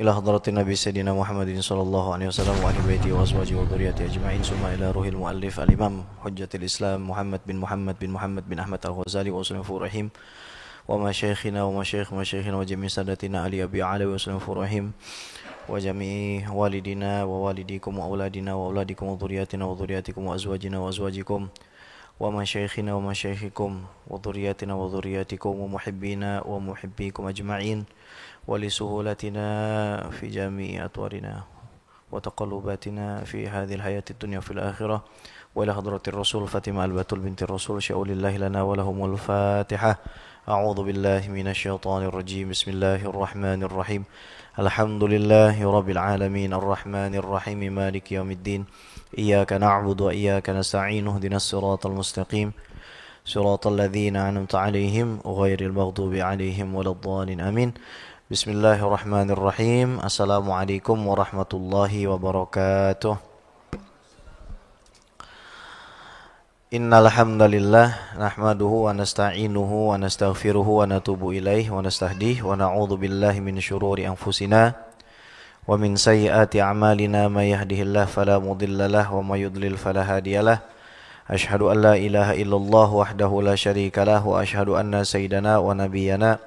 إلى حضرة النبي سيدنا محمد صلى الله عليه وسلم وأهل بيته وأزواجه وذريته أجمعين ثم إلى روح المؤلف الإمام حجة الإسلام محمد بن أحمد الغزالي وسلم رحيم ومشايخنا ومشايخ مشايخنا وجميع سادتنا علي أبي علوي وسلم رحيم وجميع والدنا ووالديكم وأولادنا وأولادكم وذرياتنا وذرياتكم وأزواجنا وأزواجكم ومشايخنا ومشايخكم وذرياتنا وذرياتكم ومحبينا ومحبيكم أجمعين ولسهولتنا في جميع أطوارنا وتقلباتنا في هذه الحياة الدنيا وفي الآخرة وإلى حضرة الرسول فاطمة البتول بنت الرسول شاء لله لنا ولهم الفاتحة. أعوذ بالله من الشيطان الرجيم. بسم الله الرحمن الرحيم. الحمد لله رب العالمين الرحمن الرحيم مالك يوم الدين إياك نعبد وإياك نستعين اهدنا الصراط المستقيم صراط الذين أنعمت عليهم غير المغضوب عليهم ولا الضالين آمين. Bismillahirrahmanirrahim. Assalamualaikum warahmatullahi wabarakatuh. Innal hamdalillah nahmaduhu wa nasta'inuhu wa nastaghfiruhu wa natubu ilaihi wa nastahdihi wa na'udzu billahi min syururi anfusina wa min sayyiati a'malina may yahdihillahu fala mudilla lahu wa may yudlil fala hadiyalah. Asyhadu an la ilaha illallah wahdahu la syarika lahu wa asyhadu anna sayyidana wa nabiyyana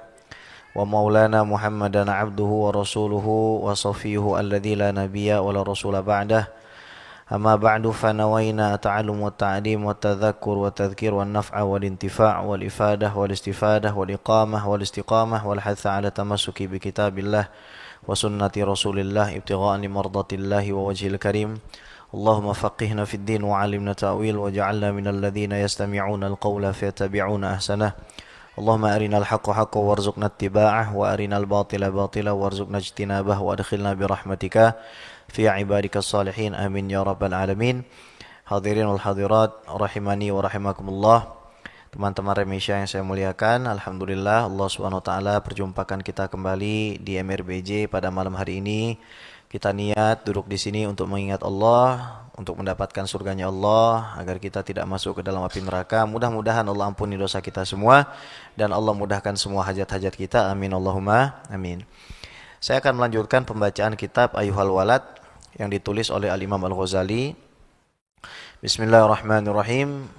wa maulana Muhammadan abduhu wa rasuluhu wa safiyuhu alladzi la nabiyya wa la rasula ba'dah. Amma ba'du fa nawaina ta'allum wa ta'lim wa tadhakkur wa tadhkir wa naf'a wal intifa' wal ifadah wal istifadah wal iqamah wal istiqamah wal hatha ala tamassuki bi kitabillah wa sunnati rasulillah ibtigha'an li mardatillahi wa wajhil karim. Allahumma faqihna fid din wa 'allimna ta'wil wa ja'alna minal ladzina yastami'una al-qawla fayattabi'una ahsanah. Allahumma arinal haqqa haqqa warzuqna ittiba'ah wa arinal batila batila warzuqna ijtinabah wa adkhilna birahmatika fi ibadikas salihin amin ya rabbal alamin. Hadirin wal hadirat rahimani wa rahimakumullah. Teman-teman Remisya yang saya muliakan, alhamdulillah Allah Subhanahu wa taala perjumpakan kita kembali di MRBJ pada malam hari ini. Kita niat duduk di sini untuk mengingat Allah, untuk mendapatkan surganya Allah, agar kita tidak masuk ke dalam api neraka. Mudah-mudahan Allah ampuni dosa kita semua dan Allah mudahkan semua hajat-hajat kita. Amin Allahumma amin. Saya akan melanjutkan pembacaan kitab Ayyuhal Walad yang ditulis oleh Al-Imam Al-Ghazali. Bismillahirrahmanirrahim.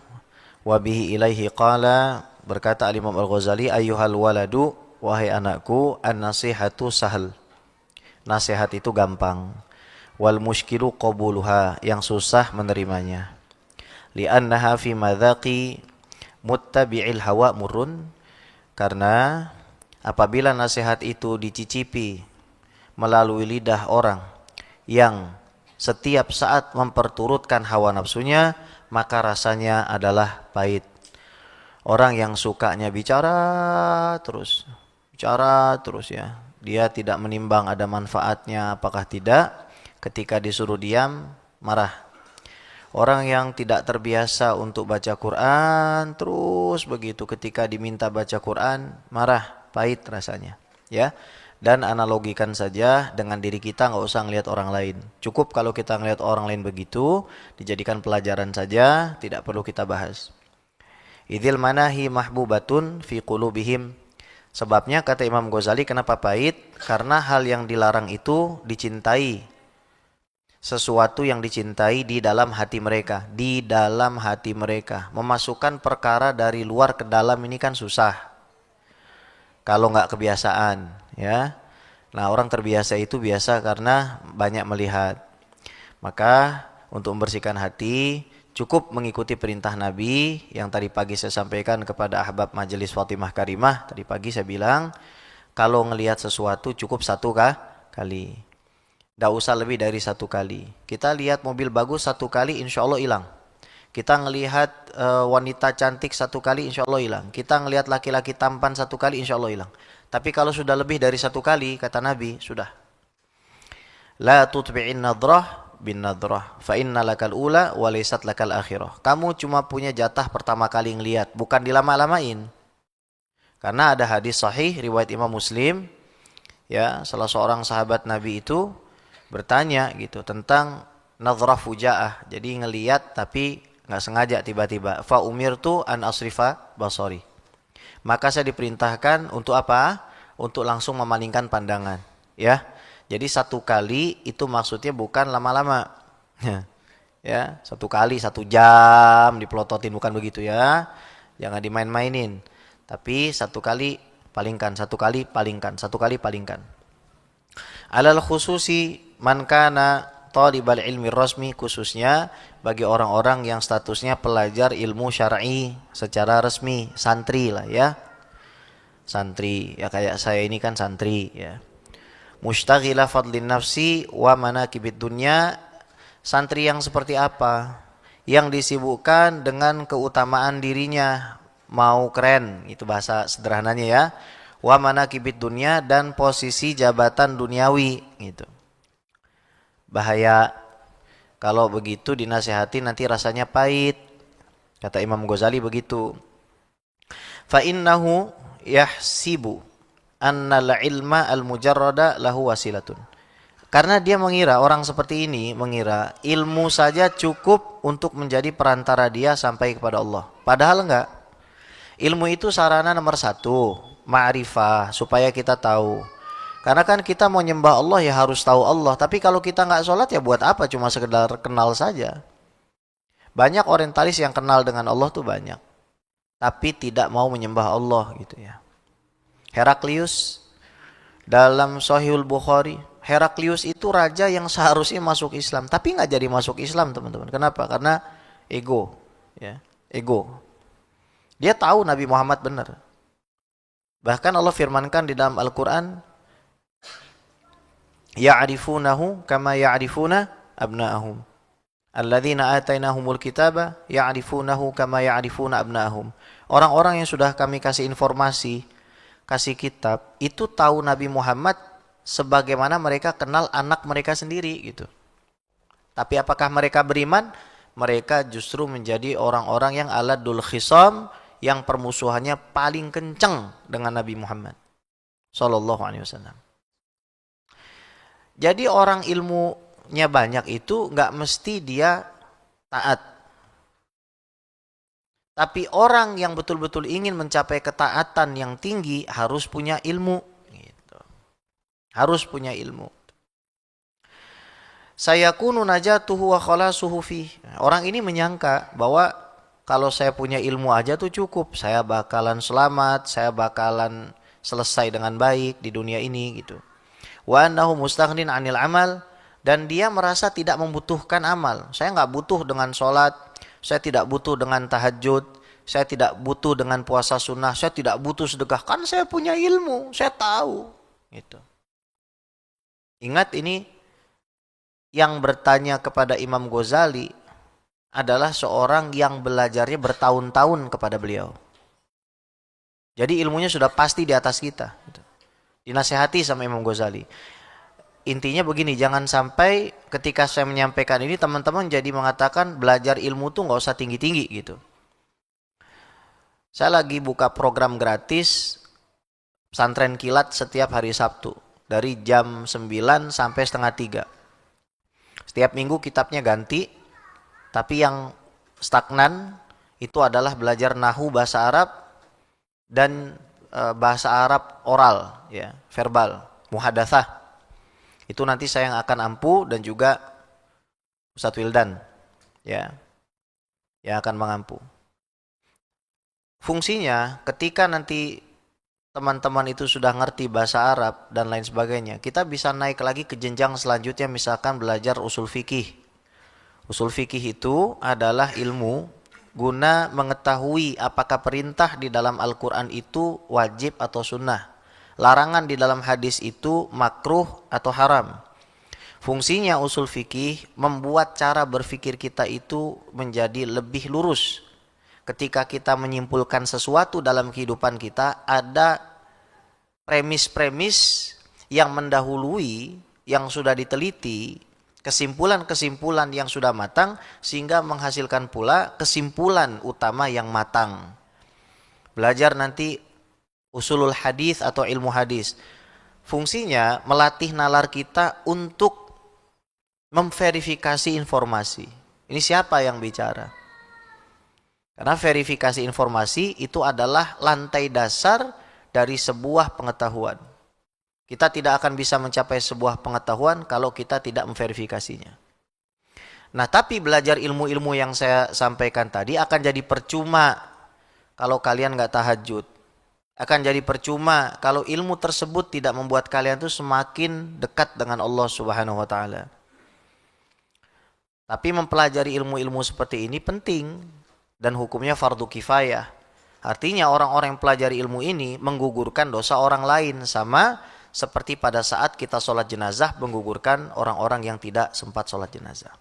Wa bihi ilaihi qala, berkata Al-Imam Al-Ghazali, ayyuhal waladu, wahai anakku, an-nasihatu sahal. Nasihat itu gampang. Wal mushkilu qabuluha, yang susah menerimanya. Li'annaha fi madzaqi muttabi'il hawa murrun, karena apabila nasihat itu dicicipi melalui lidah orang yang setiap saat memperturutkan hawa nafsunya, maka rasanya adalah pahit. Orang yang sukanya bicara terus ya, dia tidak menimbang ada manfaatnya apakah tidak, ketika disuruh diam marah. Orang yang tidak terbiasa untuk baca Quran terus begitu, ketika diminta baca Quran marah, pahit rasanya ya. Dan analogikan saja dengan diri kita, nggak usah ngelihat orang lain. Cukup kalau kita ngelihat orang lain begitu, dijadikan pelajaran saja, tidak perlu kita bahas. Idzil manahi mahbubatun fi qulubihim. Sebabnya kata Imam Ghazali, kenapa pahit? Karena hal yang dilarang itu dicintai. Sesuatu yang dicintai di dalam hati mereka. Di dalam hati mereka. Memasukkan perkara dari luar ke dalam ini kan susah. Kalau nggak kebiasaan, ya. Nah, orang terbiasa itu biasa karena banyak melihat. Maka untuk membersihkan hati, cukup mengikuti perintah Nabi yang tadi pagi saya sampaikan kepada ahbab majelis Fatimah Karimah. Tadi pagi saya bilang, kalau ngelihat sesuatu cukup satu kali. Tidak usah lebih dari satu kali. Kita lihat mobil bagus satu kali, insya Allah hilang. Kita ngelihat wanita cantik satu kali, insya Allah hilang. Kita ngelihat laki-laki tampan satu kali, insya Allah hilang. Tapi kalau sudah lebih dari satu kali, kata Nabi, sudah. La tutbi'in nadrah bin nadrah, fa inna lakal ula wa laysat lakal akhirah. Kamu cuma punya jatah pertama kali ngelihat, bukan dilama-lamain. Karena ada hadis sahih riwayat Imam Muslim, ya, salah seorang sahabat Nabi itu bertanya gitu tentang nadrah fujaah. Jadi ngelihat tapi nggak sengaja tiba-tiba. Fa umirtu an asrifa basari. Maka saya diperintahkan untuk apa? Untuk langsung memalingkan pandangan, ya. Jadi satu kali itu maksudnya bukan lama-lama. Ya, satu kali 1 jam dipelototin, bukan begitu ya. Jangan dimain-mainin. Tapi satu kali palingkan, satu kali palingkan, satu kali palingkan. Alal khususi man kana talibal ilmi rasmi, khususnya bagi orang-orang yang statusnya pelajar ilmu syar'i secara resmi, santri lah ya. Santri, ya kayak saya ini kan santri ya. Mustaghila fadlin nafsi wa manakibid dunya, santri yang seperti apa? Yang disibukkan dengan keutamaan dirinya, mau keren, itu bahasa sederhananya ya. Wa manakibid dunya, dan posisi jabatan duniawi gitu. Bahaya kalau begitu dinasihati nanti rasanya pahit. Kata Imam Ghazali begitu. Fa innahu yahsibu annal ilma al-mujarrada lahu wasilatun. Karena dia mengira, orang seperti ini mengira ilmu saja cukup untuk menjadi perantara dia sampai kepada Allah. Padahal enggak. Ilmu itu sarana nomor 1, ma'rifah, supaya kita tahu. Karena kan kita mau nyembah Allah ya harus tahu Allah. Tapi kalau kita enggak sholat ya buat apa? Cuma sekedar kenal saja. Banyak orientalis yang kenal dengan Allah tuh banyak, tapi tidak mau menyembah Allah gitu ya. Heraklius dalam Sahihul Bukhari, Heraklius itu raja yang seharusnya masuk Islam, tapi nggak jadi masuk Islam teman-teman. Kenapa? Karena ego, ya, ego. Dia tahu Nabi Muhammad benar. Bahkan Allah firmankan di dalam Al-Quran, ya'rifunahu kama ya'rifuna abna'ahum. Alladzina atainahumul kitaba ya'rifunahu kama ya'rifuna abna'ahum. Orang-orang yang sudah kami kasih informasi, kasih kitab, itu tahu Nabi Muhammad sebagaimana mereka kenal anak mereka sendiri gitu. Tapi apakah mereka beriman? Mereka justru menjadi orang-orang yang aladul khisam, yang permusuhannya paling kencang dengan Nabi Muhammad sallallahu alaihi wasallam. Jadi orang ilmunya banyak itu nggak mesti dia taat. Tapi orang yang betul-betul ingin mencapai ketaatan yang tinggi harus punya ilmu. Gitu. Harus punya ilmu. Sayakunu najatuhu wa khalasuhu fi. Orang ini menyangka bahwa kalau saya punya ilmu aja tuh cukup. Saya bakalan selamat, saya bakalan selesai dengan baik di dunia ini gitu. Wa annahu mustaghnin 'anil amal, dan dia merasa tidak membutuhkan amal. Saya nggak butuh dengan sholat, saya tidak butuh dengan tahajud, saya tidak butuh dengan puasa sunnah, saya tidak butuh sedekah, kan saya punya ilmu, saya tahu. Gitu. Ingat ini yang bertanya kepada Imam Ghazali adalah seorang yang belajarnya bertahun-tahun kepada beliau. Jadi ilmunya sudah pasti di atas kita. Gitu. Dinasehati sama Imam Ghazali. Intinya begini, jangan sampai ketika saya menyampaikan ini teman-teman jadi mengatakan belajar ilmu tuh nggak usah tinggi-tinggi gitu. Saya lagi buka program gratis pesantren kilat setiap hari Sabtu dari jam 9 sampai setengah 3. Setiap minggu kitabnya ganti, tapi yang stagnan itu adalah belajar nahu bahasa Arab dan bahasa Arab oral, ya, verbal, muhadatsah. Itu nanti saya yang akan ampu dan juga Ustadz Wildan, ya, yang akan mengampu. Fungsinya ketika nanti teman-teman itu sudah ngerti bahasa Arab dan lain sebagainya, kita bisa naik lagi ke jenjang selanjutnya, misalkan belajar usul fikih. Usul fikih itu adalah ilmu guna mengetahui apakah perintah di dalam Al-Quran itu wajib atau sunnah, larangan di dalam hadis itu makruh atau haram. Fungsinya usul fikih membuat cara berpikir kita itu menjadi lebih lurus. Ketika kita menyimpulkan sesuatu dalam kehidupan kita, ada premis-premis yang mendahului, yang sudah diteliti, kesimpulan-kesimpulan yang sudah matang, sehingga menghasilkan pula kesimpulan utama yang matang. Belajar nanti usulul hadis atau ilmu hadis. Fungsinya melatih nalar kita untuk memverifikasi informasi. Ini siapa yang bicara? Karena verifikasi informasi itu adalah lantai dasar dari sebuah pengetahuan. Kita tidak akan bisa mencapai sebuah pengetahuan kalau kita tidak memverifikasinya. Nah, tapi belajar ilmu-ilmu yang saya sampaikan tadi akan jadi percuma kalau kalian nggak tahajud. Akan jadi percuma kalau ilmu tersebut tidak membuat kalian tuh semakin dekat dengan Allah Subhanahu wa taala. Tapi mempelajari ilmu-ilmu seperti ini penting dan hukumnya fardu kifayah. Artinya orang-orang yang pelajari ilmu ini menggugurkan dosa orang lain, sama seperti pada saat kita sholat jenazah menggugurkan orang-orang yang tidak sempat sholat jenazah.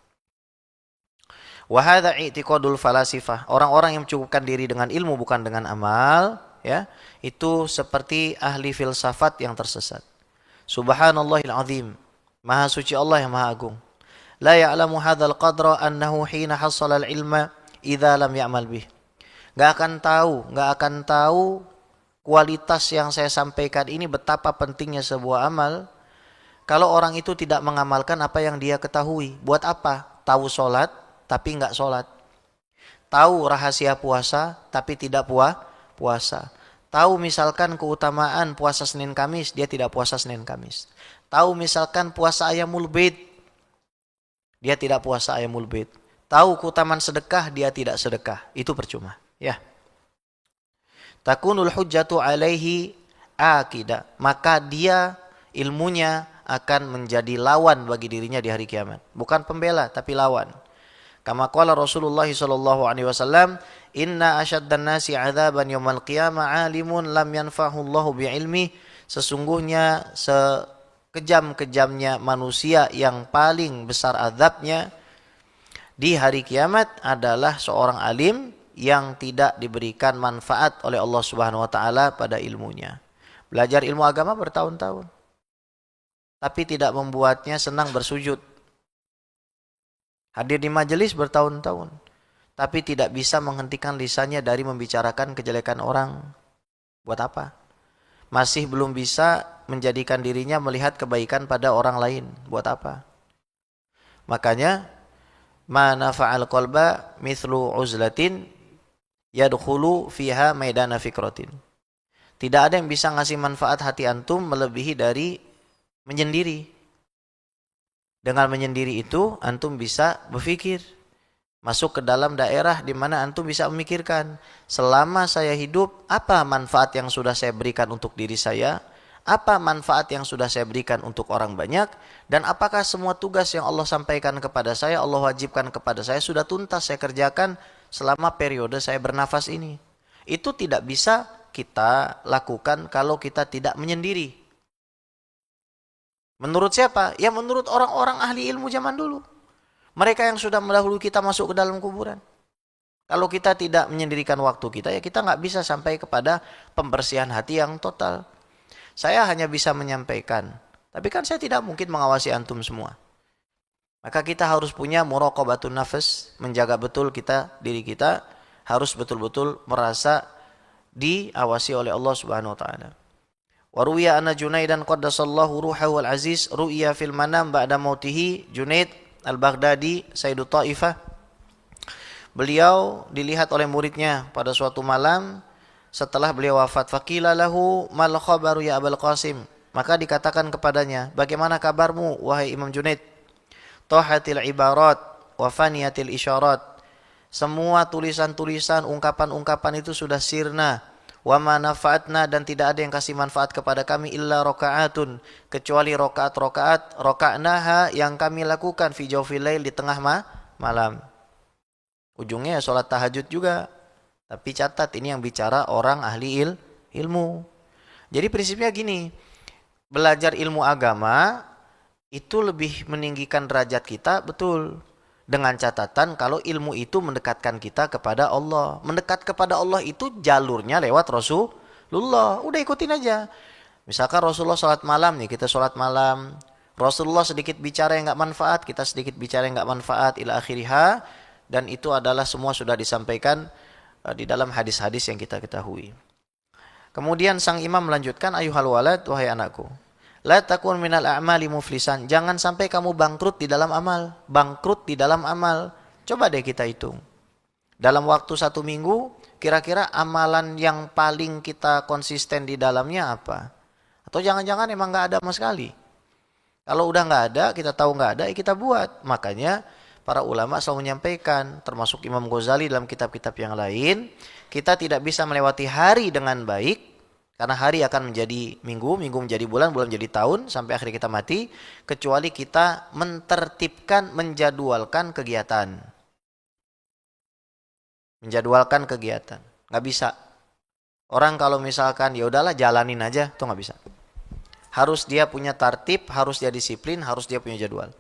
Wa hadza i'tiqadul falasifah. Orang-orang yang mencukupkan diri dengan ilmu bukan dengan amal, ya, itu seperti ahli filsafat yang tersesat. Subhanallahil azim. Maha suci Allah yang maha agung. La ya'lamu hadzal qadra annahu hina hassala al-ilma idza lam ya'mal bih. Enggak akan tahu kualitas yang saya sampaikan ini betapa pentingnya sebuah amal kalau orang itu tidak mengamalkan apa yang dia ketahui. Buat apa? Tahu sholat tapi enggak sholat. Tahu rahasia puasa tapi tidak puasa. Tahu misalkan keutamaan puasa Senin Kamis, dia tidak puasa Senin Kamis. Tahu misalkan puasa Ayyamul Bid, dia tidak puasa Ayyamul Bid. Tahu keutamaan sedekah, dia tidak sedekah. Itu percuma, ya. Takunul hujjatu alaihi akidah. Maka dia ilmunya akan menjadi lawan bagi dirinya di hari kiamat. Bukan pembela, tapi lawan. Kama qala Rasulullah sallallahu alaihi wasallam, "Inna asyaddan nasi 'adzaban yaumil qiyamah 'alimun lam yanfahu Allahu bi'ilmi." Sesungguhnya sekejam-kejamnya manusia yang paling besar azabnya di hari kiamat adalah seorang alim yang tidak diberikan manfaat oleh Allah Subhanahu wa taala pada ilmunya. Belajar ilmu agama bertahun-tahun, tapi tidak membuatnya senang bersujud. Hadir di majelis bertahun-tahun, tapi tidak bisa menghentikan lisannya dari membicarakan kejelekan orang. Buat apa? Masih belum bisa menjadikan dirinya melihat kebaikan pada orang lain. Buat apa? Makanya, ma nafa'al qalba mithlu uzlatin yadkhulu fiha maidana fikratin. Tidak ada yang bisa ngasih manfaat hati antum melebihi dari menyendiri. Dengan menyendiri itu antum bisa berpikir, masuk ke dalam daerah di mana antum bisa memikirkan, selama saya hidup apa manfaat yang sudah saya berikan untuk diri saya, apa manfaat yang sudah saya berikan untuk orang banyak, dan apakah semua tugas yang Allah sampaikan kepada saya, Allah wajibkan kepada saya sudah tuntas saya kerjakan selama periode saya bernafas ini. Itu tidak bisa kita lakukan kalau kita tidak menyendiri. Menurut siapa? Ya menurut orang-orang ahli ilmu zaman dulu. Mereka yang sudah mendahului kita masuk ke dalam kuburan. Kalau kita tidak menyendirikan waktu kita, ya kita nggak bisa sampai kepada pembersihan hati yang total. Saya hanya bisa menyampaikan, tapi kan saya tidak mungkin mengawasi antum semua. Maka kita harus punya muraqabatun nafas, menjaga betul diri kita harus betul-betul merasa diawasi oleh Allah Subhanahu wa taala. Wa ruwiya anna Junaidan qaddasallahu ruhahu al-aziz ru'ya fil manam ba'da mautihi. Junaid al-Baghdadi Sayyidu Taifah, beliau dilihat oleh muridnya pada suatu malam setelah beliau wafat. Faqila lahu mal khabaru ya Abul Qasim. Maka dikatakan kepadanya, bagaimana kabarmu wahai Imam Junaid? Tahatil ibarat wa faniyatil isyarat. Semua tulisan-tulisan, ungkapan-ungkapan itu sudah sirna. Wa ma nafa'atna, dan tidak ada yang kasih manfaat kepada kami illa rakaatun, kecuali rakaat-rakaat raka'naha yang kami lakukan fi jawfil lail, di tengah malam. Ujungnya salat tahajud juga. Tapi catat, ini yang bicara orang ahli ilmu. Jadi prinsipnya gini, belajar ilmu agama itu lebih meninggikan derajat kita, betul. Dengan catatan kalau ilmu itu mendekatkan kita kepada Allah. Mendekat kepada Allah itu jalurnya lewat Rasulullah. Udah ikutin aja. Misalkan Rasulullah sholat malam nih, kita sholat malam. Rasulullah sedikit bicara yang gak manfaat, kita sedikit bicara yang gak manfaat, ila akhiriha. Dan itu adalah semua sudah disampaikan di dalam hadis-hadis yang kita ketahui. Kemudian sang imam melanjutkan, ayuhal walad, wahai anakku, la takun minal a'mali muflisan. Jangan sampai kamu bangkrut di dalam amal. Bangkrut di dalam amal. Coba deh kita hitung. Dalam waktu 1 minggu, kira-kira amalan yang paling kita konsisten di dalamnya apa? Atau jangan-jangan emang nggak ada sama sekali. Kalau udah nggak ada, kita tahu nggak ada, ya kita buat. Makanya para ulama selalu menyampaikan, termasuk Imam Ghazali dalam kitab-kitab yang lain, kita tidak bisa melewati hari dengan baik, karena hari akan menjadi minggu, minggu menjadi bulan, bulan menjadi tahun, sampai akhirnya kita mati, kecuali kita mentertibkan, menjadwalkan kegiatan. Menjadwalkan kegiatan. Nggak bisa. Orang kalau misalkan ya udahlah jalanin aja, itu nggak bisa. Harus dia punya tartib, harus dia disiplin, harus dia punya jadwal.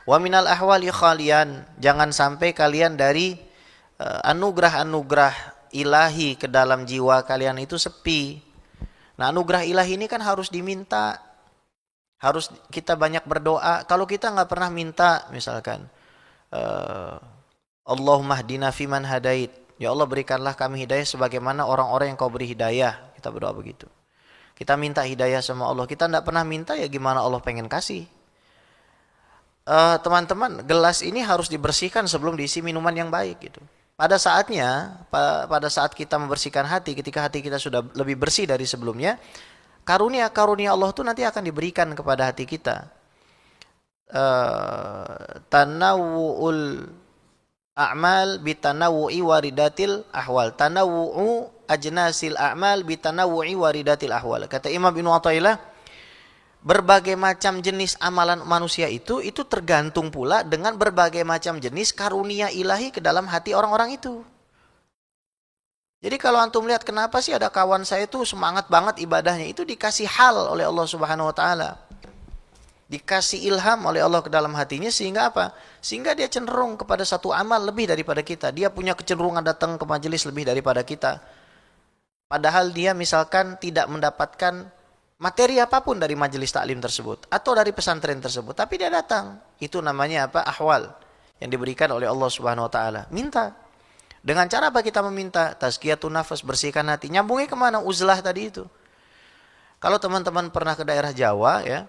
Wa minal ahwali khalian, jangan sampai kalian dari anugerah-anugerah ilahi ke dalam jiwa kalian itu sepi. Nah, anugerah ilahi ini kan harus diminta. Harus kita banyak berdoa. Kalau kita nggak pernah minta, misalkan Allahumma hdina fiman hadait. Ya Allah, berikanlah kami hidayah sebagaimana orang-orang yang kau beri hidayah. Kita berdoa begitu. Kita minta hidayah sama Allah. Kita tidak pernah minta, ya gimana Allah pengen kasih. Teman-teman, gelas ini harus dibersihkan sebelum diisi minuman yang baik gitu. Pada saatnya, pada saat kita membersihkan hati, ketika hati kita sudah lebih bersih dari sebelumnya, karunia-karunia Allah itu nanti akan diberikan kepada hati kita. Tanawu'ul a'mal bitanawu'i waridatil ahwal. Tanawu'u ajnasil a'mal bitanawu'i waridatil ahwal. Kata Imam Ibnu Athaillah, berbagai macam jenis amalan manusia itu tergantung pula dengan berbagai macam jenis karunia ilahi ke dalam hati orang-orang itu. Jadi kalau antum lihat kenapa sih ada kawan saya itu semangat banget ibadahnya, itu dikasih hal oleh Allah Subhanahu wa taala. Dikasih ilham oleh Allah ke dalam hatinya, sehingga apa? Sehingga dia cenderung kepada satu amal lebih daripada kita. Dia punya kecenderungan datang ke majelis lebih daripada kita. Padahal dia misalkan tidak mendapatkan materi apapun dari majelis taklim tersebut atau dari pesantren tersebut, tapi dia datang. Itu namanya apa? Ahwal yang diberikan oleh Allah Subhanahu wa taala. Minta. Dengan cara apa kita meminta? Tazkiyatun nafas, bersihkan hati. Nyambungnya kemana? Uzlah tadi itu. Kalau teman-teman pernah ke daerah Jawa ya,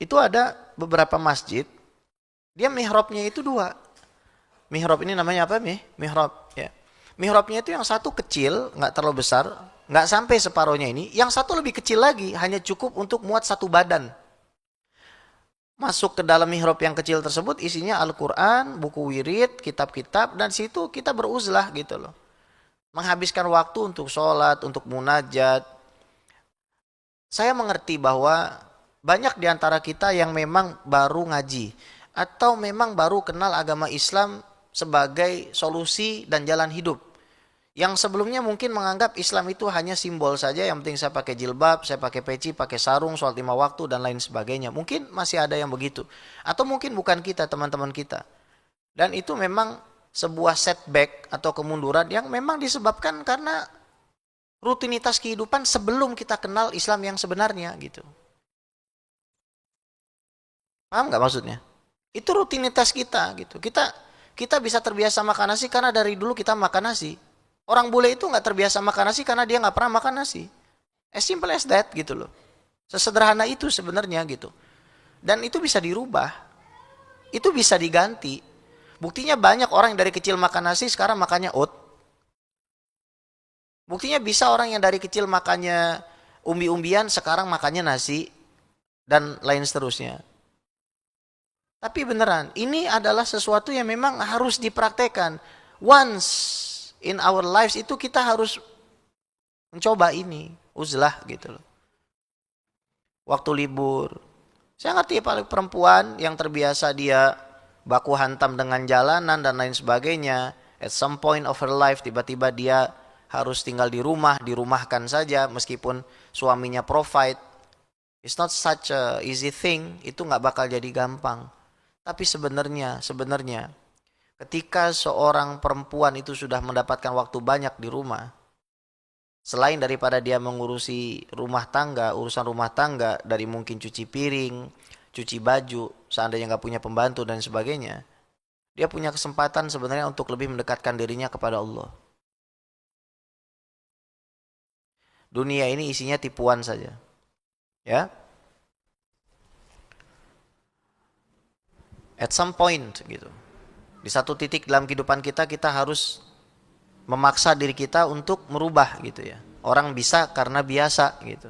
itu ada beberapa masjid, dia mihrabnya itu dua. Mihrab ini namanya apa? Mihrab ya. Mihrabnya itu yang satu kecil, nggak terlalu besar, nggak sampai separohnya ini. Yang satu lebih kecil lagi, hanya cukup untuk muat satu badan. Masuk ke dalam mihrab yang kecil tersebut, isinya Al-Quran, buku wirid, kitab-kitab, dan situ kita beruzlah gitu loh. Menghabiskan waktu untuk sholat, untuk munajat. Saya mengerti bahwa banyak di antara kita yang memang baru ngaji, atau memang baru kenal agama Islam sebagai solusi dan jalan hidup. Yang sebelumnya mungkin menganggap Islam itu hanya simbol saja, yang penting saya pakai jilbab, saya pakai peci, pakai sarung, sholat 5 waktu, dan lain sebagainya. Mungkin masih ada yang begitu. Atau mungkin bukan kita, teman-teman kita. Dan itu memang sebuah setback atau kemunduran yang memang disebabkan karena rutinitas kehidupan sebelum kita kenal Islam yang sebenarnya gitu. Paham nggak maksudnya? Itu rutinitas kita gitu. Kita bisa terbiasa makan nasi karena dari dulu kita makan nasi. Orang bule itu nggak terbiasa makan nasi karena dia nggak pernah makan nasi. As simple as that gitu loh. Sesederhana itu sebenarnya gitu. Dan itu bisa dirubah. Itu bisa diganti. Buktinya banyak orang yang dari kecil makan nasi sekarang makannya oat. Buktinya bisa orang yang dari kecil makannya umbi-umbian sekarang makannya nasi dan lain seterusnya. Tapi beneran, ini adalah sesuatu yang memang harus dipraktekkan. Once in our lives itu kita harus mencoba ini, uzlah gitu loh. Waktu libur. Saya ngerti paling perempuan yang terbiasa dia baku hantam dengan jalanan dan lain sebagainya. At some point of her life tiba-tiba dia harus tinggal di rumah, dirumahkan saja meskipun suaminya provide. It's not such a easy thing, itu nggak bakal jadi gampang. Tapi sebenarnya ketika seorang perempuan itu sudah mendapatkan waktu banyak di rumah, selain daripada dia mengurusi rumah tangga, urusan rumah tangga dari mungkin cuci piring, cuci baju, seandainya nggak punya pembantu dan sebagainya, dia punya kesempatan sebenarnya untuk lebih mendekatkan dirinya kepada Allah. Dunia ini isinya tipuan saja, ya. At some point gitu. Di satu titik dalam kehidupan kita harus memaksa diri kita untuk merubah gitu ya. Orang bisa karena biasa gitu.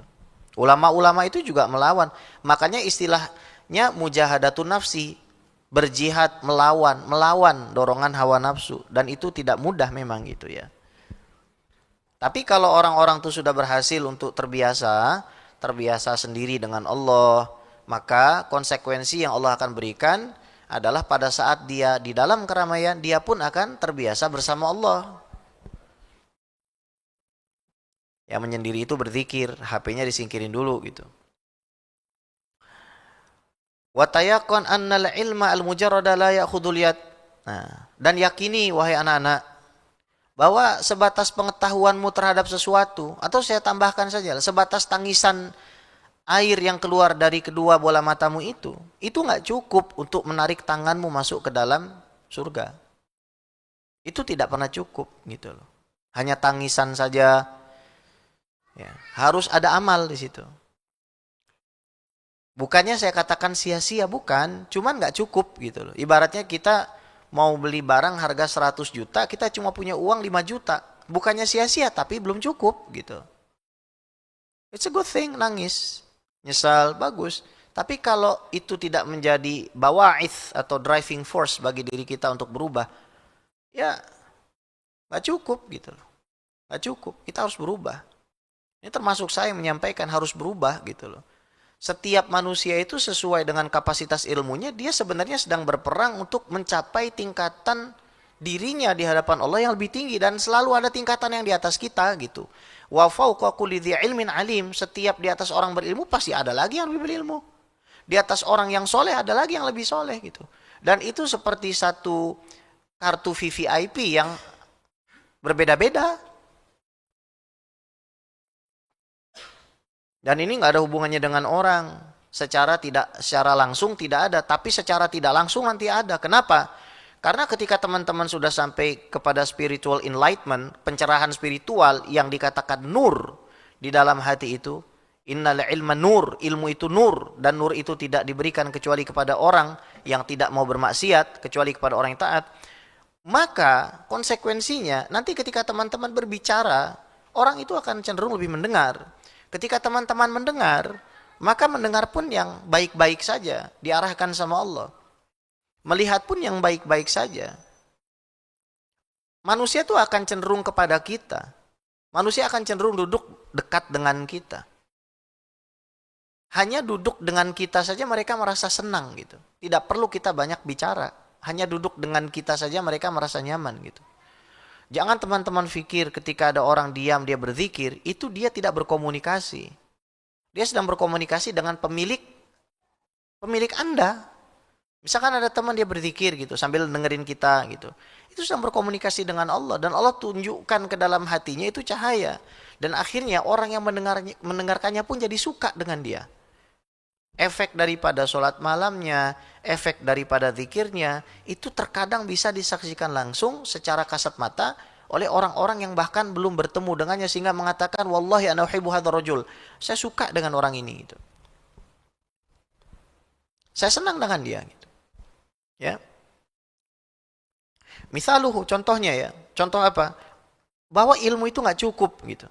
Ulama-ulama itu juga melawan. Makanya istilahnya mujahadatun nafsi, berjihad melawan dorongan hawa nafsu, dan itu tidak mudah memang gitu ya. Tapi kalau orang-orang itu sudah berhasil untuk terbiasa sendiri dengan Allah, maka konsekuensi yang Allah akan berikan adalah pada saat dia di dalam keramaian, dia pun akan terbiasa bersama Allah. Yang menyendiri itu berzikir, HP-nya disingkirin dulu gitu. Wa tayaqqan annal ilma al-mujarrada la ya'khudul yad. Nah, dan yakini wahai anak-anak bahwa sebatas pengetahuanmu terhadap sesuatu, atau saya tambahkan saja, sebatas tangisan air yang keluar dari kedua bola matamu itu nggak cukup untuk menarik tanganmu masuk ke dalam surga. Itu tidak pernah cukup gitu loh. Hanya tangisan saja. Ya, harus ada amal di situ. Bukannya saya katakan sia-sia, bukan, cuman nggak cukup gitu loh. Ibaratnya kita mau beli barang harga 100 juta, kita cuma punya uang 5 juta. Bukannya sia-sia, tapi belum cukup gitu. It's a good thing, nangis, nyesal, bagus. Tapi kalau itu tidak menjadi bawa'ith atau driving force bagi diri kita untuk berubah, ya nggak cukup gitu loh. Nggak cukup, kita harus berubah. Ini termasuk saya menyampaikan harus berubah gitu loh. Setiap manusia itu sesuai dengan kapasitas ilmunya, dia sebenarnya sedang berperang untuk mencapai tingkatan dirinya di hadapan Allah yang lebih tinggi, dan selalu ada tingkatan yang di atas kita gitu. Wa fauqa kulli dzi ilmin alim, setiap di atas orang berilmu pasti ada lagi yang lebih berilmu. Di atas orang yang soleh ada lagi yang lebih soleh gitu. Dan itu seperti satu kartu VVIP yang berbeda-beda. Dan ini nggak ada hubungannya dengan orang. Secara langsung tidak ada, tapi secara tidak langsung nanti ada. Kenapa? Karena ketika teman-teman sudah sampai kepada spiritual enlightenment, pencerahan spiritual yang dikatakan nur di dalam hati itu, innal ilma nur, ilmu itu nur, dan nur itu tidak diberikan kecuali kepada orang yang tidak mau bermaksiat, kecuali kepada orang yang taat. Maka konsekuensinya nanti ketika teman-teman berbicara, orang itu akan cenderung lebih mendengar. Ketika teman-teman mendengar, maka mendengar pun yang baik-baik saja, diarahkan sama Allah. Melihat pun yang baik-baik saja. Manusia itu akan cenderung kepada kita. Manusia akan cenderung duduk dekat dengan kita. Hanya duduk dengan kita saja mereka merasa senang gitu. Tidak perlu kita banyak bicara. Hanya duduk dengan kita saja mereka merasa nyaman gitu. Jangan teman-teman pikir ketika ada orang diam dia berzikir, itu dia tidak berkomunikasi. Dia sedang berkomunikasi dengan pemilik Anda. Misalkan ada teman dia berzikir gitu sambil dengerin kita gitu. Itu sedang berkomunikasi dengan Allah, dan Allah tunjukkan ke dalam hatinya itu cahaya. Dan akhirnya orang yang mendengarkannya pun jadi suka dengan dia. Efek daripada sholat malamnya, efek daripada zikirnya, itu terkadang bisa disaksikan langsung secara kasat mata oleh orang-orang yang bahkan belum bertemu dengannya, sehingga mengatakan, wallahi ana uhibbu hadzal rajul, saya suka dengan orang ini gitu. Saya senang dengan dia gitu. Ya. Misaluhu, contohnya ya. Contoh apa? Bahwa ilmu itu nggak cukup gitu.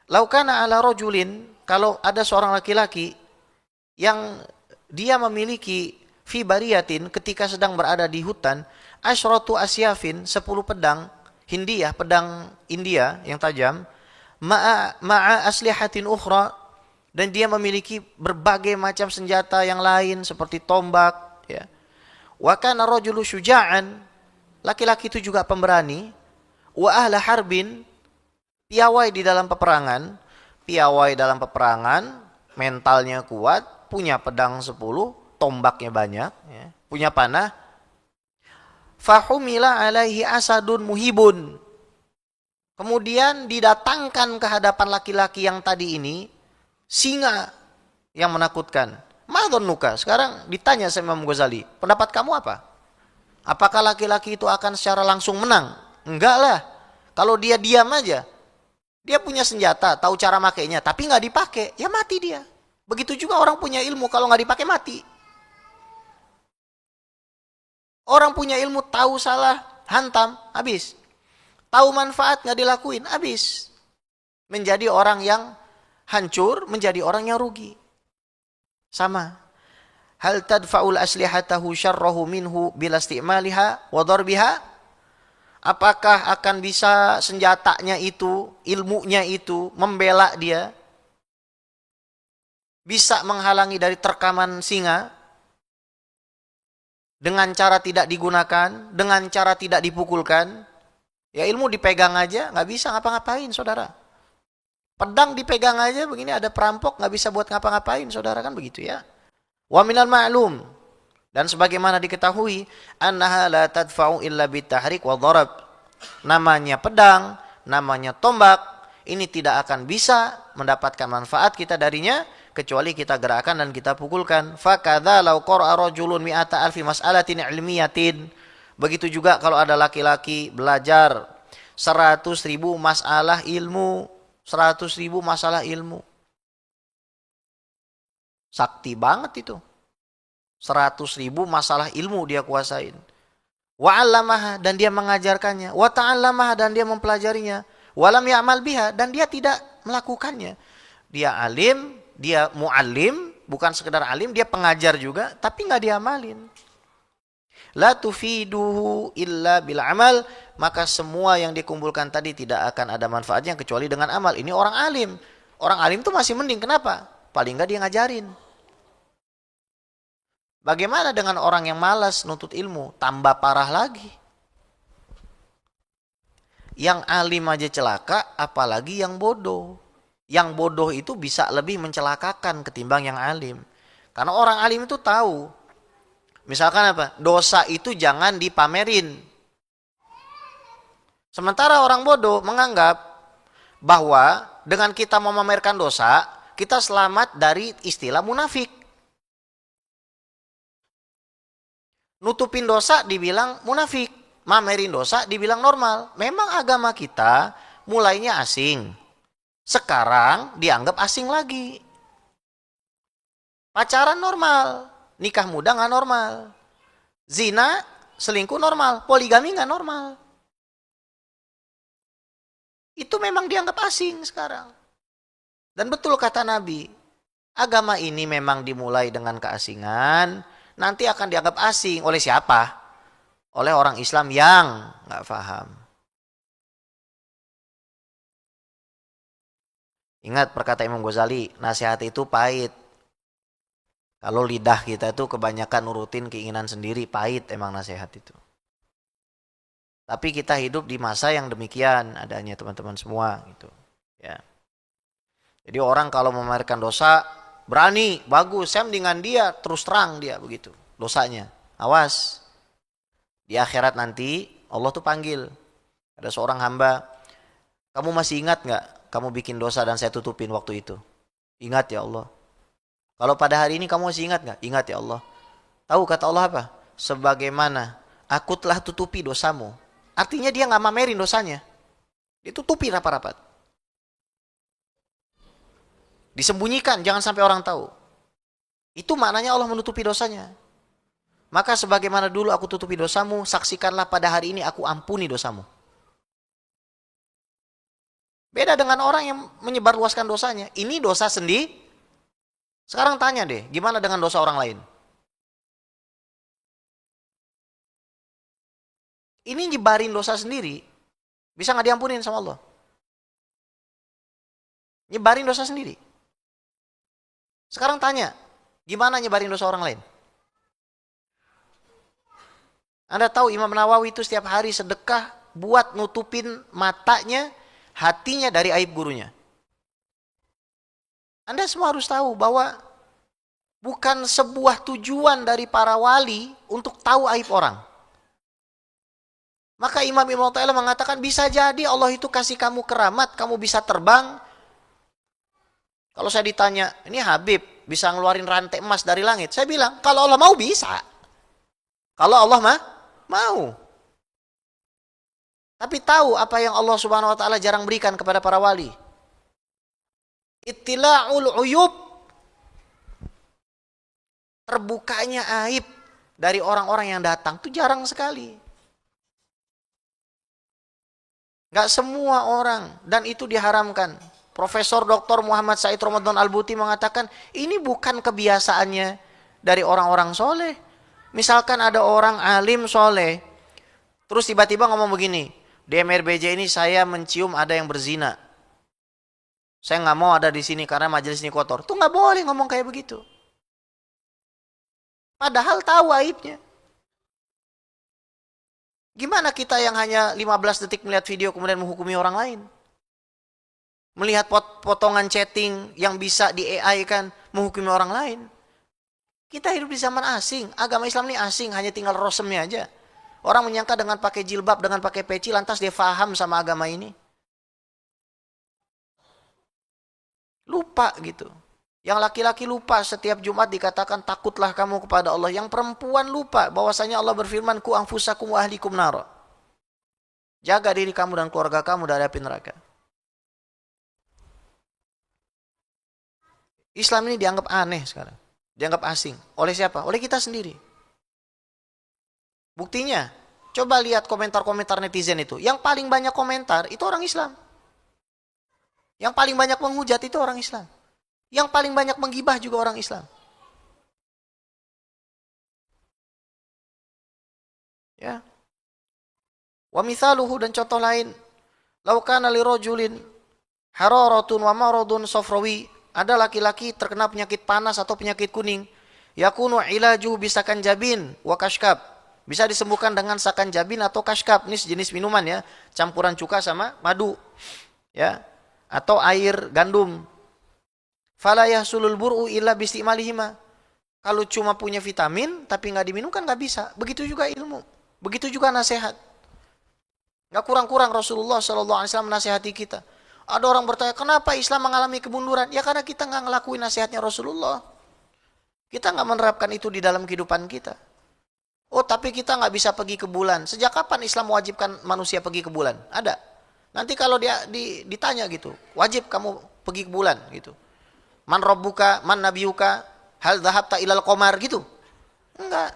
Laukana ala rajulin, kalau ada seorang laki-laki yang dia memiliki fi bariyatin, ketika sedang berada di hutan, asyratu asyafin, 10 pedang hindiyah, pedang India yang tajam, ma'a aslihatin ukhra, dan dia memiliki berbagai macam senjata yang lain seperti tombak ya. Wa kana rajulu syuja'an, laki-laki itu juga pemberani, wa ahla harbin, piawai dalam peperangan, mentalnya kuat, punya pedang 10, tombaknya banyak, ya, punya panah. Fahumila alaihi asadun muhibun. Kemudian didatangkan ke hadapan laki-laki yang tadi ini singa yang menakutkan. Madhannuka, sekarang ditanya sama Imam Ghazali, pendapat kamu apa? Apakah laki-laki itu akan secara langsung menang? Enggak lah. Kalau dia diam aja, dia punya senjata, tahu cara makainya, tapi nggak dipakai, ya mati dia. Begitu juga orang punya ilmu, kalau nggak dipakai mati. Orang punya ilmu, tahu salah, hantam, habis. Tahu manfaat, nggak dilakuin, habis. Menjadi orang yang hancur menjadi orang yang rugi. Sama. Hal tadfa'ul aslihatahu syarrahu minhu bila istimaliha wa darbiha? Apakah akan bisa senjatanya itu, ilmunya itu membela dia? Bisa menghalangi dari terkaman singa dengan cara tidak digunakan, dengan cara tidak dipukulkan? Ya ilmu dipegang aja, nggak bisa ngapa-ngapain, saudara. Pedang dipegang aja, begini ada perampok, nggak bisa buat ngapa-ngapain, saudara, kan begitu ya. Wa minal ma'lum, dan sebagaimana diketahui, annaha la tadfa'u illa bitahrik wa dharab. Namanya pedang, namanya tombak, ini tidak akan bisa mendapatkan manfaat kita darinya kecuali kita gerakkan dan kita pukulkan. Fakadza law qara'a rajulun mi'ata alfi mas'alatin ilmiyatin. Begitu juga kalau ada laki-laki belajar 100.000 masalah ilmu, 100.000 masalah ilmu. Sakti banget itu. 100.000 masalah ilmu dia kuasain. Wa 'allamaha, dan dia mengajarkannya. Wa ta'allamaha, dan dia mempelajarinya. Wa lam ya'mal biha, dan dia tidak melakukannya. Dia alim, dia muallim, bukan sekedar alim, dia pengajar juga, tapi nggak diamalin. La tufiduhu illa bil amal, maka semua yang dikumpulkan tadi tidak akan ada manfaatnya kecuali dengan amal. Ini orang alim. Orang alim tuh masih mending, kenapa? Paling nggak dia ngajarin. Bagaimana dengan orang yang malas nuntut ilmu? Tambah parah lagi. Yang alim aja celaka, apalagi yang bodoh. Yang bodoh itu bisa lebih mencelakakan ketimbang yang alim. Karena orang alim itu tahu. Misalkan apa? Dosa itu jangan dipamerin. Sementara orang bodoh menganggap bahwa dengan kita memamerkan dosa, kita selamat dari istilah munafik. Nutupin dosa dibilang munafik, mamerin dosa dibilang normal. Memang agama kita mulainya asing. Sekarang dianggap asing lagi. Pacaran normal, nikah muda nggak normal. Zina, selingkuh normal, poligami nggak normal. Itu memang dianggap asing sekarang. Dan betul kata Nabi, agama ini memang dimulai dengan keasingan, nanti akan dianggap asing oleh siapa? Oleh orang Islam yang nggak paham. Ingat perkataan Imam Ghazali, nasihat itu pahit. Kalau lidah kita itu kebanyakan nurutin keinginan sendiri, pahit emang nasihat itu. Tapi kita hidup di masa yang demikian adanya, teman-teman semua gitu. Ya. Jadi orang kalau memamerkan dosa, berani, bagus, saya mendingan dia, terus terang dia begitu dosanya. Awas. Di akhirat nanti Allah tuh panggil. Ada seorang hamba, kamu masih ingat nggak kamu bikin dosa dan saya tutupin waktu itu? Ingat ya Allah. Kalau pada hari ini kamu masih ingat nggak? Ingat ya Allah. Tahu kata Allah apa? Sebagaimana aku telah tutupi dosamu. Artinya dia nggak mamerin dosanya. Ditutupi rapat-rapat. Disembunyikan, jangan sampai orang tahu. Itu maknanya Allah menutupi dosanya. Maka sebagaimana dulu aku tutupi dosamu, saksikanlah pada hari ini aku ampuni dosamu. Beda dengan orang yang menyebarluaskan dosanya. Ini dosa sendiri. Sekarang tanya deh, gimana dengan dosa orang lain? Ini nyebarin dosa sendiri, bisa nggak diampunin sama Allah? Nyebarin dosa sendiri. Sekarang tanya, gimana nyebarin dosa orang lain? Anda tahu Imam Nawawi itu setiap hari sedekah buat nutupin matanya, hatinya dari aib gurunya. Anda semua harus tahu bahwa bukan sebuah tujuan dari para wali untuk tahu aib orang. Maka Imam Ibnu Athaillah mengatakan bisa jadi Allah itu kasih kamu keramat, kamu bisa terbang. Kalau saya ditanya, ini Habib bisa ngeluarin rantai emas dari langit? Saya bilang, kalau Allah mau bisa. Kalau Allah mau. Tapi tahu apa yang Allah Subhanahu wa taala jarang berikan kepada para wali? Ittila'ul uyub. Terbukanya aib dari orang-orang yang datang itu jarang sekali. Gak semua orang, dan itu diharamkan. Profesor Dr. Muhammad Said Ramadan Al-Buti mengatakan ini bukan kebiasaannya dari orang-orang soleh. Misalkan ada orang alim soleh, terus tiba-tiba ngomong begini, di MRBJ ini saya mencium ada yang berzina. Saya nggak mau ada di sini karena majelis ini kotor. Tuh nggak boleh ngomong kayak begitu. Padahal tahu aibnya. Gimana kita yang hanya 15 detik melihat video kemudian menghukumi orang lain? Melihat potongan chatting yang bisa di AI kan menghukumi orang lain. Kita hidup di zaman asing. Agama Islam ini asing, hanya tinggal rosemnya aja. Orang menyangka dengan pakai jilbab, dengan pakai peci, lantas dia faham sama agama ini. Lupa gitu. Yang laki-laki lupa setiap Jumat dikatakan takutlah kamu kepada Allah. Yang perempuan lupa bahwasanya Allah berfirman ku anfusakum wa ahlikum nara. Jaga diri kamu dan keluarga kamu dari api neraka. Islam ini dianggap aneh sekarang. Dianggap asing. Oleh siapa? Oleh kita sendiri. Buktinya, coba lihat komentar-komentar netizen itu. Yang paling banyak komentar itu orang Islam. Yang paling banyak menghujat itu orang Islam. Yang paling banyak menggibah juga orang Islam. Ya. Wa mithaluhu, dan contoh lain. Lau kana li rajulin hararatun wa maradun safrawi. Ada laki-laki terkena penyakit panas atau penyakit kuning. Yakunu ilaju bisakan jabin wa kashkab. Bisa disembuhkan dengan sakan jabin atau kashkab. Ini sejenis minuman ya. Campuran cuka sama madu. Ya. Atau air gandum. Fala yahsulul bur'u illa bisti'malihima. Kalau cuma punya vitamin tapi nggak diminum kan nggak bisa. Begitu juga ilmu. Begitu juga nasihat. Nggak kurang-kurang Rasulullah SAW menasihati kita. Ada orang bertanya, kenapa Islam mengalami kemunduran? Ya karena kita nggak ngelakuin nasihatnya Rasulullah. Kita nggak menerapkan itu di dalam kehidupan kita. Oh, tapi kita nggak bisa pergi ke bulan. Sejak kapan Islam mewajibkan manusia pergi ke bulan? Ada. Nanti kalau dia ditanya gitu, wajib kamu pergi ke bulan gitu. Man rabbuka, man nabiyuka, hal dhahabta ilal qamar gitu. Enggak.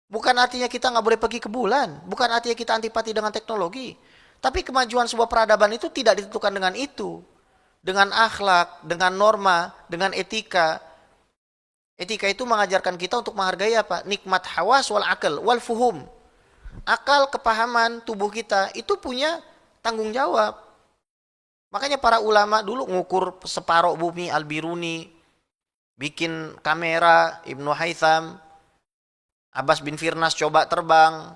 Bukan artinya kita nggak boleh pergi ke bulan. Bukan artinya kita antipati dengan teknologi. Tapi kemajuan sebuah peradaban itu tidak ditentukan dengan itu. Dengan akhlak, dengan norma, dengan etika. Etika itu mengajarkan kita untuk menghargai apa? Nikmat hawas wal akal wal fuhum. Akal, kepahaman tubuh kita itu punya tanggung jawab. Makanya para ulama dulu ngukur separuh bumi, Al-Biruni, bikin kamera, Ibnu Haytham, Abbas bin Firnas coba terbang,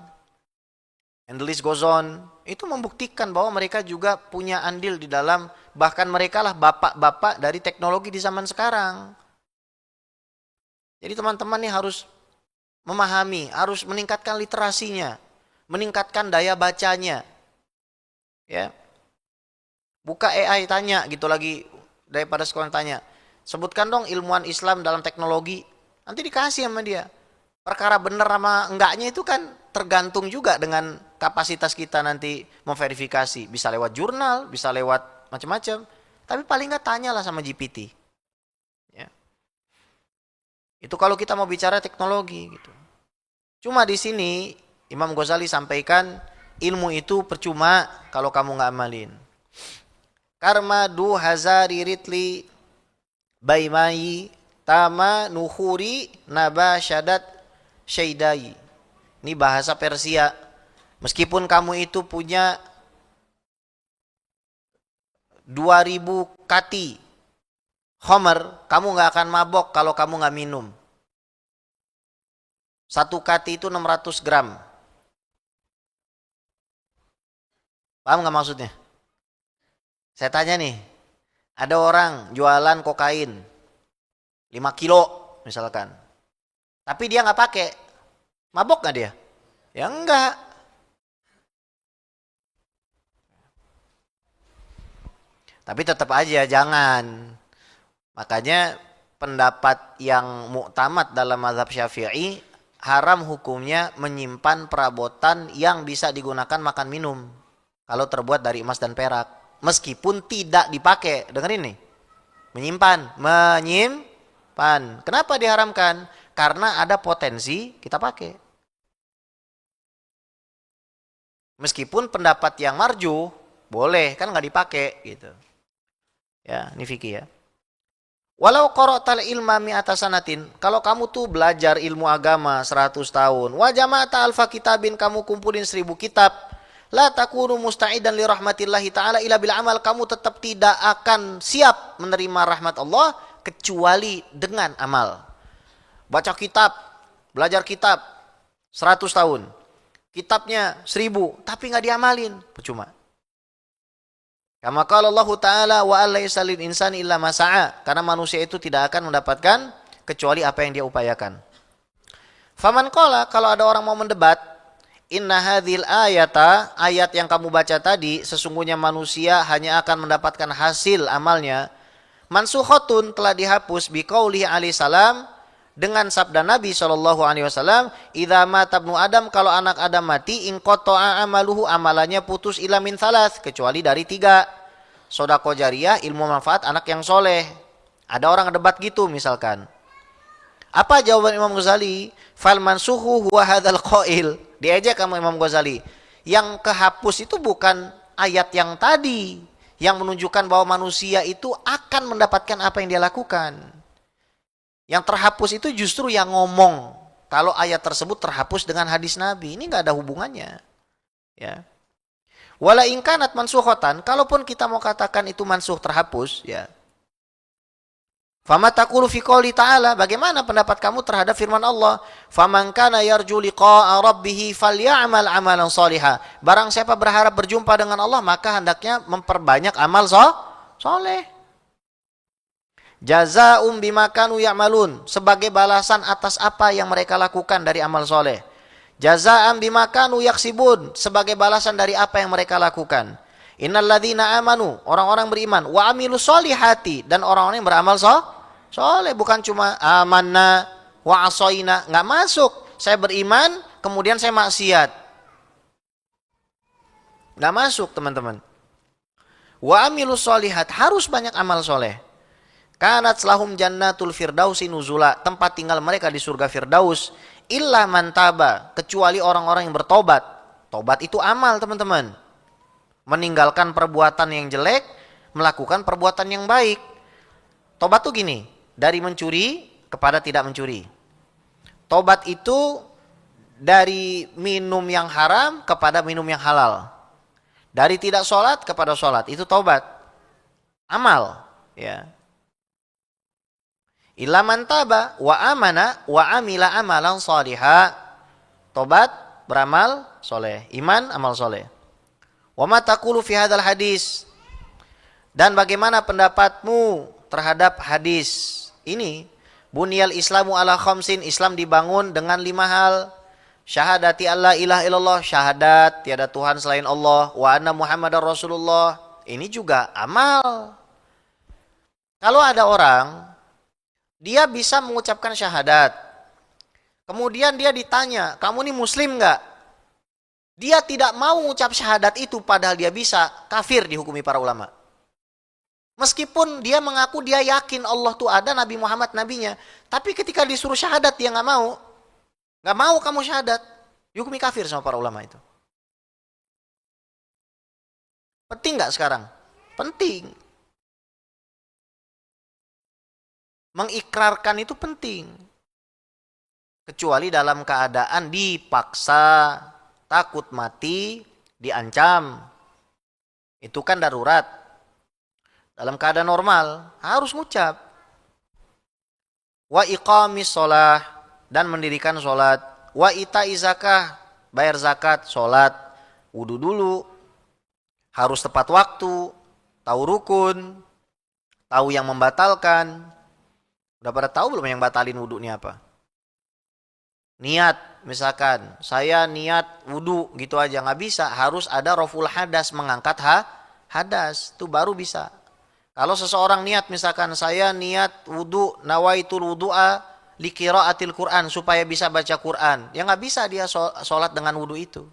and the list goes on. Itu membuktikan bahwa mereka juga punya andil di dalam, bahkan mereka lah bapak-bapak dari teknologi di zaman sekarang. Jadi teman-teman ini harus memahami, harus meningkatkan literasinya, meningkatkan daya bacanya. Ya. Buka AI tanya gitu lagi, daripada sekolah tanya. Sebutkan dong ilmuwan Islam dalam teknologi. Nanti dikasih sama dia. Perkara benar sama enggaknya itu kan tergantung juga dengan kapasitas kita nanti memverifikasi. Bisa lewat jurnal, bisa lewat macam-macam. Tapi paling nggak tanyalah sama GPT. Ya. Itu kalau kita mau bicara teknologi gitu. Cuma di sini Imam Ghazali sampaikan ilmu itu percuma kalau kamu nggak amalin. Karma du hazari ritli baimai tama nuhuri naba syadat syaidai. Ini bahasa Persia. Meskipun kamu itu punya 2000 kati homer, kamu nggak akan mabok kalau kamu nggak minum. Satu kati itu 600 gram. Paham nggak maksudnya? Saya tanya nih, ada orang jualan kokain 5 kilo misalkan. Tapi dia nggak pakai. Mabok nggak dia? Ya enggak. Tapi tetap aja jangan. Makanya pendapat yang muktamad dalam mazhab Syafi'i, haram hukumnya menyimpan perabotan yang bisa digunakan makan minum kalau terbuat dari emas dan perak. Meskipun tidak dipakai, dengerin nih, menyimpan. Kenapa diharamkan? Karena ada potensi kita pakai. Meskipun pendapat yang marjuh boleh, kan nggak dipakai gitu. Ya, ini fikih ya. Walau qara'tal ilma mi'ata sanatin, kalau kamu tuh belajar ilmu agama 100 tahun, wa jama'ata alfa kitabin, kamu kumpulin 1000 kitab, la takunu musta'idan li rahmatillahi ta'ala ila bil amal, kamu tetap tidak akan siap menerima rahmat Allah kecuali dengan amal. Baca kitab, belajar kitab 100 tahun, kitabnya 1000, tapi nggak diamalin, percuma. Kama qala Allah Ta'ala wa alaysa lil insani illa ma sa'a, karena manusia itu tidak akan mendapatkan kecuali apa yang dia upayakan. Faman qala, kalau ada orang mau mendebat, inna hadhil ayata, ayat yang kamu baca tadi, sesungguhnya manusia hanya akan mendapatkan hasil amalnya, mansukhatun, telah dihapus biqaulihi alaihi salam, dengan sabda Nabi SAW, idza mata ibnu Adam, kalau anak Adam mati, in qata'a amaluhu, amalannya putus ila min thalath, kecuali dari 3. Sodako jariyah, ilmu manfaat, anak yang soleh. Ada orang debat gitu misalkan. Apa jawaban Imam Ghazali? Fal mansuhu huwa hadzal qail. Diejek sama Imam Ghazali. Yang kehapus itu bukan ayat yang tadi, yang menunjukkan bahwa manusia itu akan mendapatkan apa yang dia lakukan. Yang terhapus itu justru yang ngomong. Kalau ayat tersebut terhapus dengan hadis Nabi, ini nggak ada hubungannya. Ya. Wala in kanat mansukhotan, kalaupun kita mau katakan itu mansuh terhapus, ya. Fama taqulu fi qouli ta'ala, bagaimana pendapat kamu terhadap firman Allah? Faman kana yarju liqa'a rabbih falyamal amalan shaliha. Barang siapa berharap berjumpa dengan Allah, maka hendaknya memperbanyak amal soleh. Jazaa'um bima kanu ya'malun, sebagai balasan atas apa yang mereka lakukan dari amal soleh. Jazaa'an bima kanu yaksibun, sebagai balasan dari apa yang mereka lakukan. Innal ladzina amanu, orang-orang beriman, wa amilus solihati, dan orang-orang yang beramal soleh, bukan cuma amanna wa asoina, nggak masuk. Saya beriman, kemudian saya maksiat, nggak masuk teman-teman. Wa amilus solihat, harus banyak amal soleh. Kanat lahum jannatul firdausi nuzula, tempat tinggal mereka di surga Firdaus, illa man taba, kecuali orang-orang yang bertobat. Tobat itu amal teman-teman. Meninggalkan perbuatan yang jelek, melakukan perbuatan yang baik. Tobat itu gini, dari mencuri kepada tidak mencuri. Tobat itu dari minum yang haram kepada minum yang halal. Dari tidak sholat kepada sholat, itu tobat. Amal, ya. Illa man taba wa amana wa amila amalan shaliha. Tobat, beramal soleh. Iman, amal soleh. Wa ma taqulu fi hadzal hadis, dan bagaimana pendapatmu terhadap hadis ini? Bunyal islamu ala khamsin, Islam dibangun dengan 5 hal. Syahadati alla ilaha illallah, syahadat tiada Tuhan selain Allah, wa anna Muhammadar Rasulullah, ini juga amal. Kalau ada orang dia bisa mengucapkan syahadat, kemudian dia ditanya, kamu ini muslim nggak? Dia tidak mau mengucap syahadat itu, padahal dia bisa, kafir dihukumi para ulama. Meskipun dia mengaku dia yakin Allah itu ada, Nabi Muhammad nabinya, tapi ketika disuruh syahadat dia nggak mau kamu syahadat, dihukumi kafir sama para ulama itu. Penting nggak sekarang? Penting. Mengikrarkan itu penting. Kecuali dalam keadaan dipaksa, takut mati, diancam. Itu kan darurat. Dalam keadaan normal harus ngucap. Wa iqamis sholah, dan mendirikan sholat. Wa ita'i zakah, bayar zakat, sholat. Wudu dulu. Harus tepat waktu. Tahu rukun. Tahu yang membatalkan. Udah pada tahu belum yang batalin wudu ini apa? Niat, misalkan saya niat wudu gitu aja nggak bisa, harus ada raful hadas, mengangkat hadas, itu baru bisa. Kalau seseorang niat, misalkan saya niat wudu, nawaitul wudu'a liqiraatil Quran, supaya bisa baca Quran, ya nggak bisa dia sholat dengan wudu itu.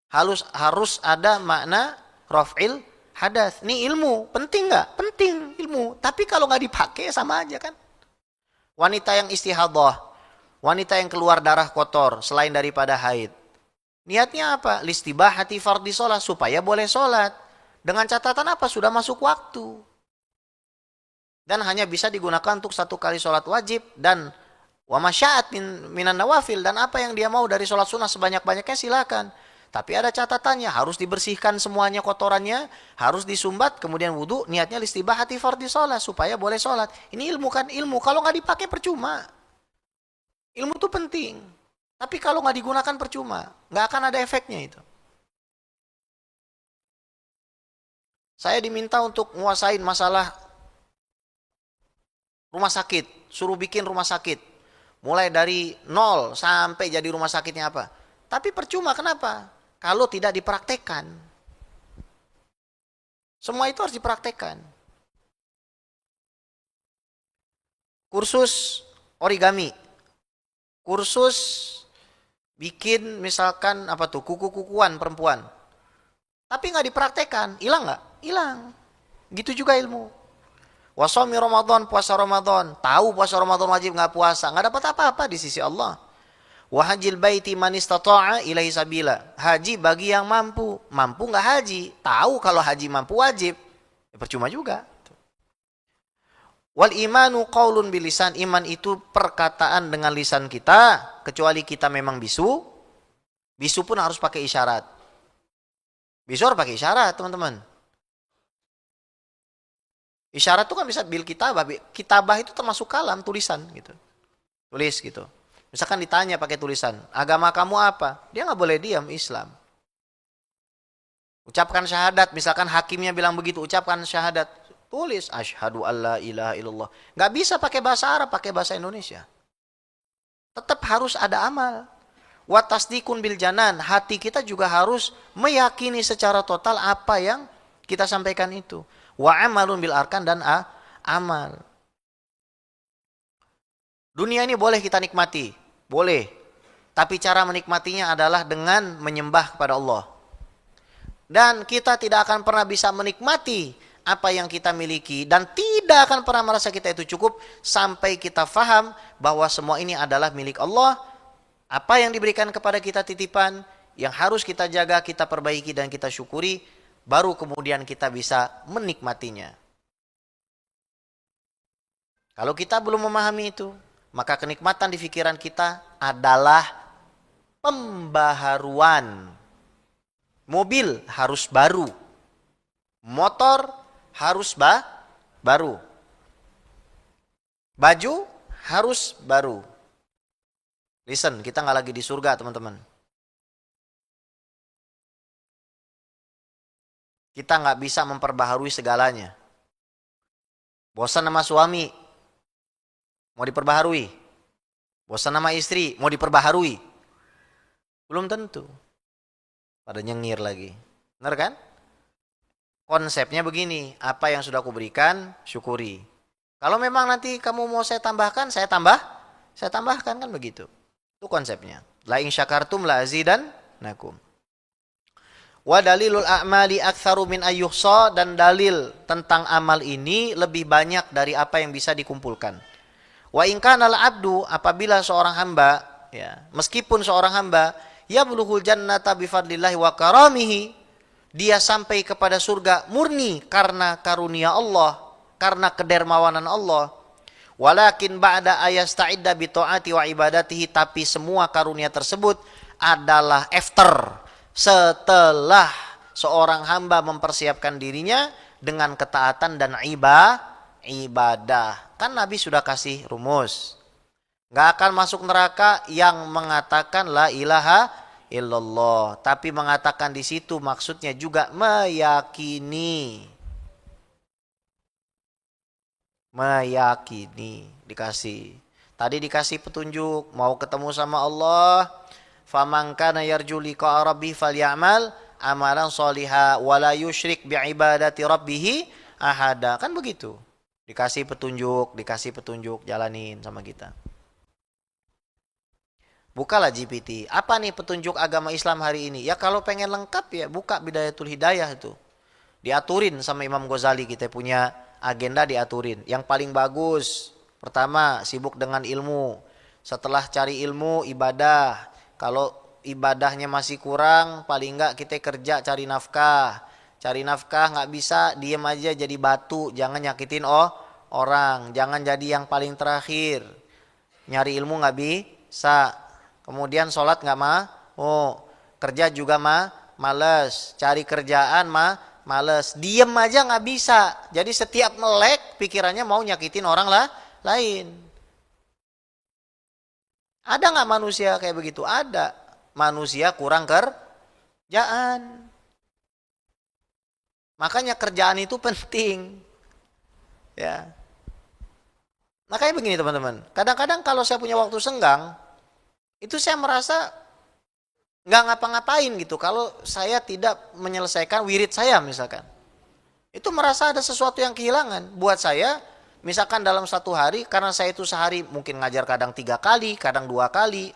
Harus ada makna raf'il hadas. Ini ilmu, penting nggak? Penting ilmu. Tapi kalau nggak dipakai sama aja kan. Wanita yang istihadah, wanita yang keluar darah kotor selain daripada haid, niatnya apa? Listibahati fardhi sholat, supaya boleh sholat. Dengan catatan apa? Sudah masuk waktu. Dan hanya bisa digunakan untuk 1 kali sholat wajib. Dan wa masya'at minan nawafil. Dan apa yang dia mau dari sholat sunnah sebanyak-banyaknya silakan. Tapi ada catatannya, harus dibersihkan semuanya kotorannya, harus disumbat, kemudian wudu, niatnya listibahati fardhi sholat, supaya boleh sholat. Ini ilmu kan ilmu, kalau nggak dipakai percuma. Ilmu itu penting. Tapi kalau nggak digunakan percuma, nggak akan ada efeknya itu. Saya diminta untuk nguasain masalah rumah sakit, suruh bikin rumah sakit. Mulai dari nol sampai jadi rumah sakitnya apa. Tapi percuma, kenapa? Kalau tidak dipraktekkan. Semua itu harus dipraktekkan. Kursus origami. Kursus bikin misalkan apa tuh, kuku-kukuan perempuan. Tapi nggak dipraktekkan, hilang nggak? Hilang. Gitu juga ilmu. Wasomi Ramadan, puasa Ramadan. Tahu puasa Ramadan wajib, nggak puasa, nggak dapat apa-apa di sisi Allah. Wahajil baiti man istata'a ilaihi sabila. Haji bagi yang mampu. Mampu nggak haji. Tahu kalau haji mampu wajib. Ya percuma juga. Wal imanu qaulun bilisan. Iman itu perkataan dengan lisan kita. Kecuali kita memang bisu. Bisu pun harus pakai isyarat. Bisu harus pakai isyarat, teman-teman. Isyarat itu kan bisa bil kitabah. Kitabah itu termasuk kalam, tulisan gitu. Tulis gitu. Misalkan ditanya pakai tulisan, agama kamu apa? Dia nggak boleh diam, Islam. Ucapkan syahadat, misalkan hakimnya bilang begitu, ucapkan syahadat. Tulis, asyhadu alla ilaha illallah. Nggak bisa pakai bahasa Arab, pakai bahasa Indonesia. Tetap harus ada amal. Wa tasdikun bil janan, hati kita juga harus meyakini secara total apa yang kita sampaikan itu. Wa amalun bil arkan, dan amal. Dunia ini boleh kita nikmati. Boleh. Tapi cara menikmatinya adalah dengan menyembah kepada Allah. Dan kita tidak akan pernah bisa menikmati apa yang kita miliki. Dan tidak akan pernah merasa kita itu cukup sampai kita faham bahwa semua ini adalah milik Allah. Apa yang diberikan kepada kita titipan, yang harus kita jaga, kita perbaiki, dan kita syukuri. Baru kemudian kita bisa menikmatinya. Kalau kita belum memahami itu, maka kenikmatan di pikiran kita adalah pembaharuan. Mobil harus baru. Motor harus baru. Baju harus baru. Listen, kita nggak lagi di surga, teman-teman. Kita nggak bisa memperbaharui segalanya. Bosan sama suami, mau diperbaharui. Bosan sama istri, mau diperbaharui. Belum tentu. Pada nyengir lagi. Benar kan? Konsepnya begini, apa yang sudah aku berikan, syukuri. Kalau memang nanti kamu mau saya tambahkan, saya tambahkan, kan begitu. Itu konsepnya. La in syakartum la azidannakum. Wa dalilul a'mali aktsaru min ayyuhsa, dan dalil tentang amal ini lebih banyak dari apa yang bisa dikumpulkan. Wa in kana al-'abdu, apabila seorang hamba, ya, meskipun seorang hamba yablughul jannata bi fadlillahi wa karamihi, dia sampai kepada surga murni karena karunia Allah, karena kedermawanan Allah. Walakin ba'da ayasta'idda bi ta'ati wa ibadatihi, tapi semua karunia tersebut adalah after, setelah seorang hamba mempersiapkan dirinya dengan ketaatan dan ibadah. Kan Nabi sudah kasih rumus. Gak akan masuk neraka yang mengatakan la ilaha illallah. Tapi mengatakan di situ maksudnya juga meyakini. Meyakini. Dikasih. Tadi dikasih petunjuk. Mau ketemu sama Allah. Faman kana yarju liqa rabbih falyamal amalan sholiha wala yusyrik biibadati rabbih ahada. Kan begitu. Dikasih petunjuk, jalanin sama kita. Bukalah GPT. Apa nih petunjuk agama Islam hari ini? Ya kalau pengen lengkap ya buka Bidayatul Hidayah itu. Diaturin sama Imam Ghazali, kita punya agenda diaturin. Yang paling bagus, pertama sibuk dengan ilmu. Setelah cari ilmu, ibadah. Kalau ibadahnya masih kurang, paling enggak kita kerja cari nafkah. cari nafkah nggak bisa, diem aja jadi batu, jangan nyakitin orang, jangan jadi yang paling terakhir. Nyari ilmu nggak bisa, kemudian sholat nggak kerja juga males, cari kerjaan males, diem aja nggak bisa. Jadi setiap melek pikirannya mau nyakitin orang lain. Ada nggak manusia kayak begitu? Ada. Manusia kurang kerjaan. Makanya kerjaan itu penting. Ya. Makanya begini teman-teman. Kadang-kadang kalau saya punya waktu senggang, itu saya merasa nggak ngapa-ngapain gitu. Kalau saya tidak menyelesaikan wirid saya misalkan. Itu merasa ada sesuatu yang kehilangan. Buat saya, misalkan dalam satu hari, karena saya itu sehari mungkin ngajar kadang 3 kali, kadang 2 kali.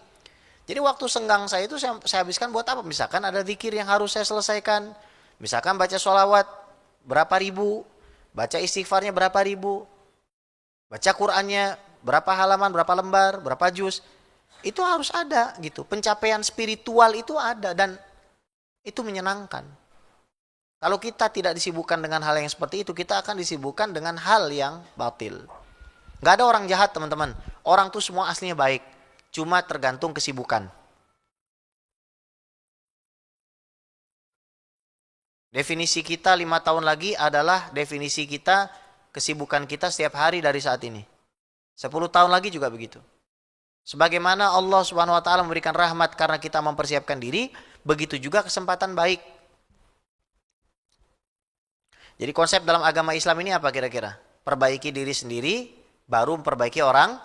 Jadi waktu senggang saya itu saya habiskan buat apa? Misalkan ada zikir yang harus saya selesaikan. Misalkan baca sholawat berapa ribu, baca istighfarnya berapa ribu, baca Qur'annya berapa halaman, berapa lembar, berapa juz. Itu harus ada gitu. Pencapaian spiritual itu ada dan itu menyenangkan. Kalau kita tidak disibukkan dengan hal yang seperti itu, kita akan disibukkan dengan hal yang batil. Gak ada orang jahat teman-teman. Orang tuh semua aslinya baik. Cuma tergantung kesibukan. Definisi kita 5 tahun lagi adalah definisi kita, kesibukan kita setiap hari dari saat ini. 10 tahun lagi juga begitu. Sebagaimana Allah Subhanahu wa taala memberikan rahmat karena kita mempersiapkan diri, begitu juga kesempatan baik. Jadi konsep dalam agama Islam ini apa kira-kira? Perbaiki diri sendiri, baru memperbaiki orang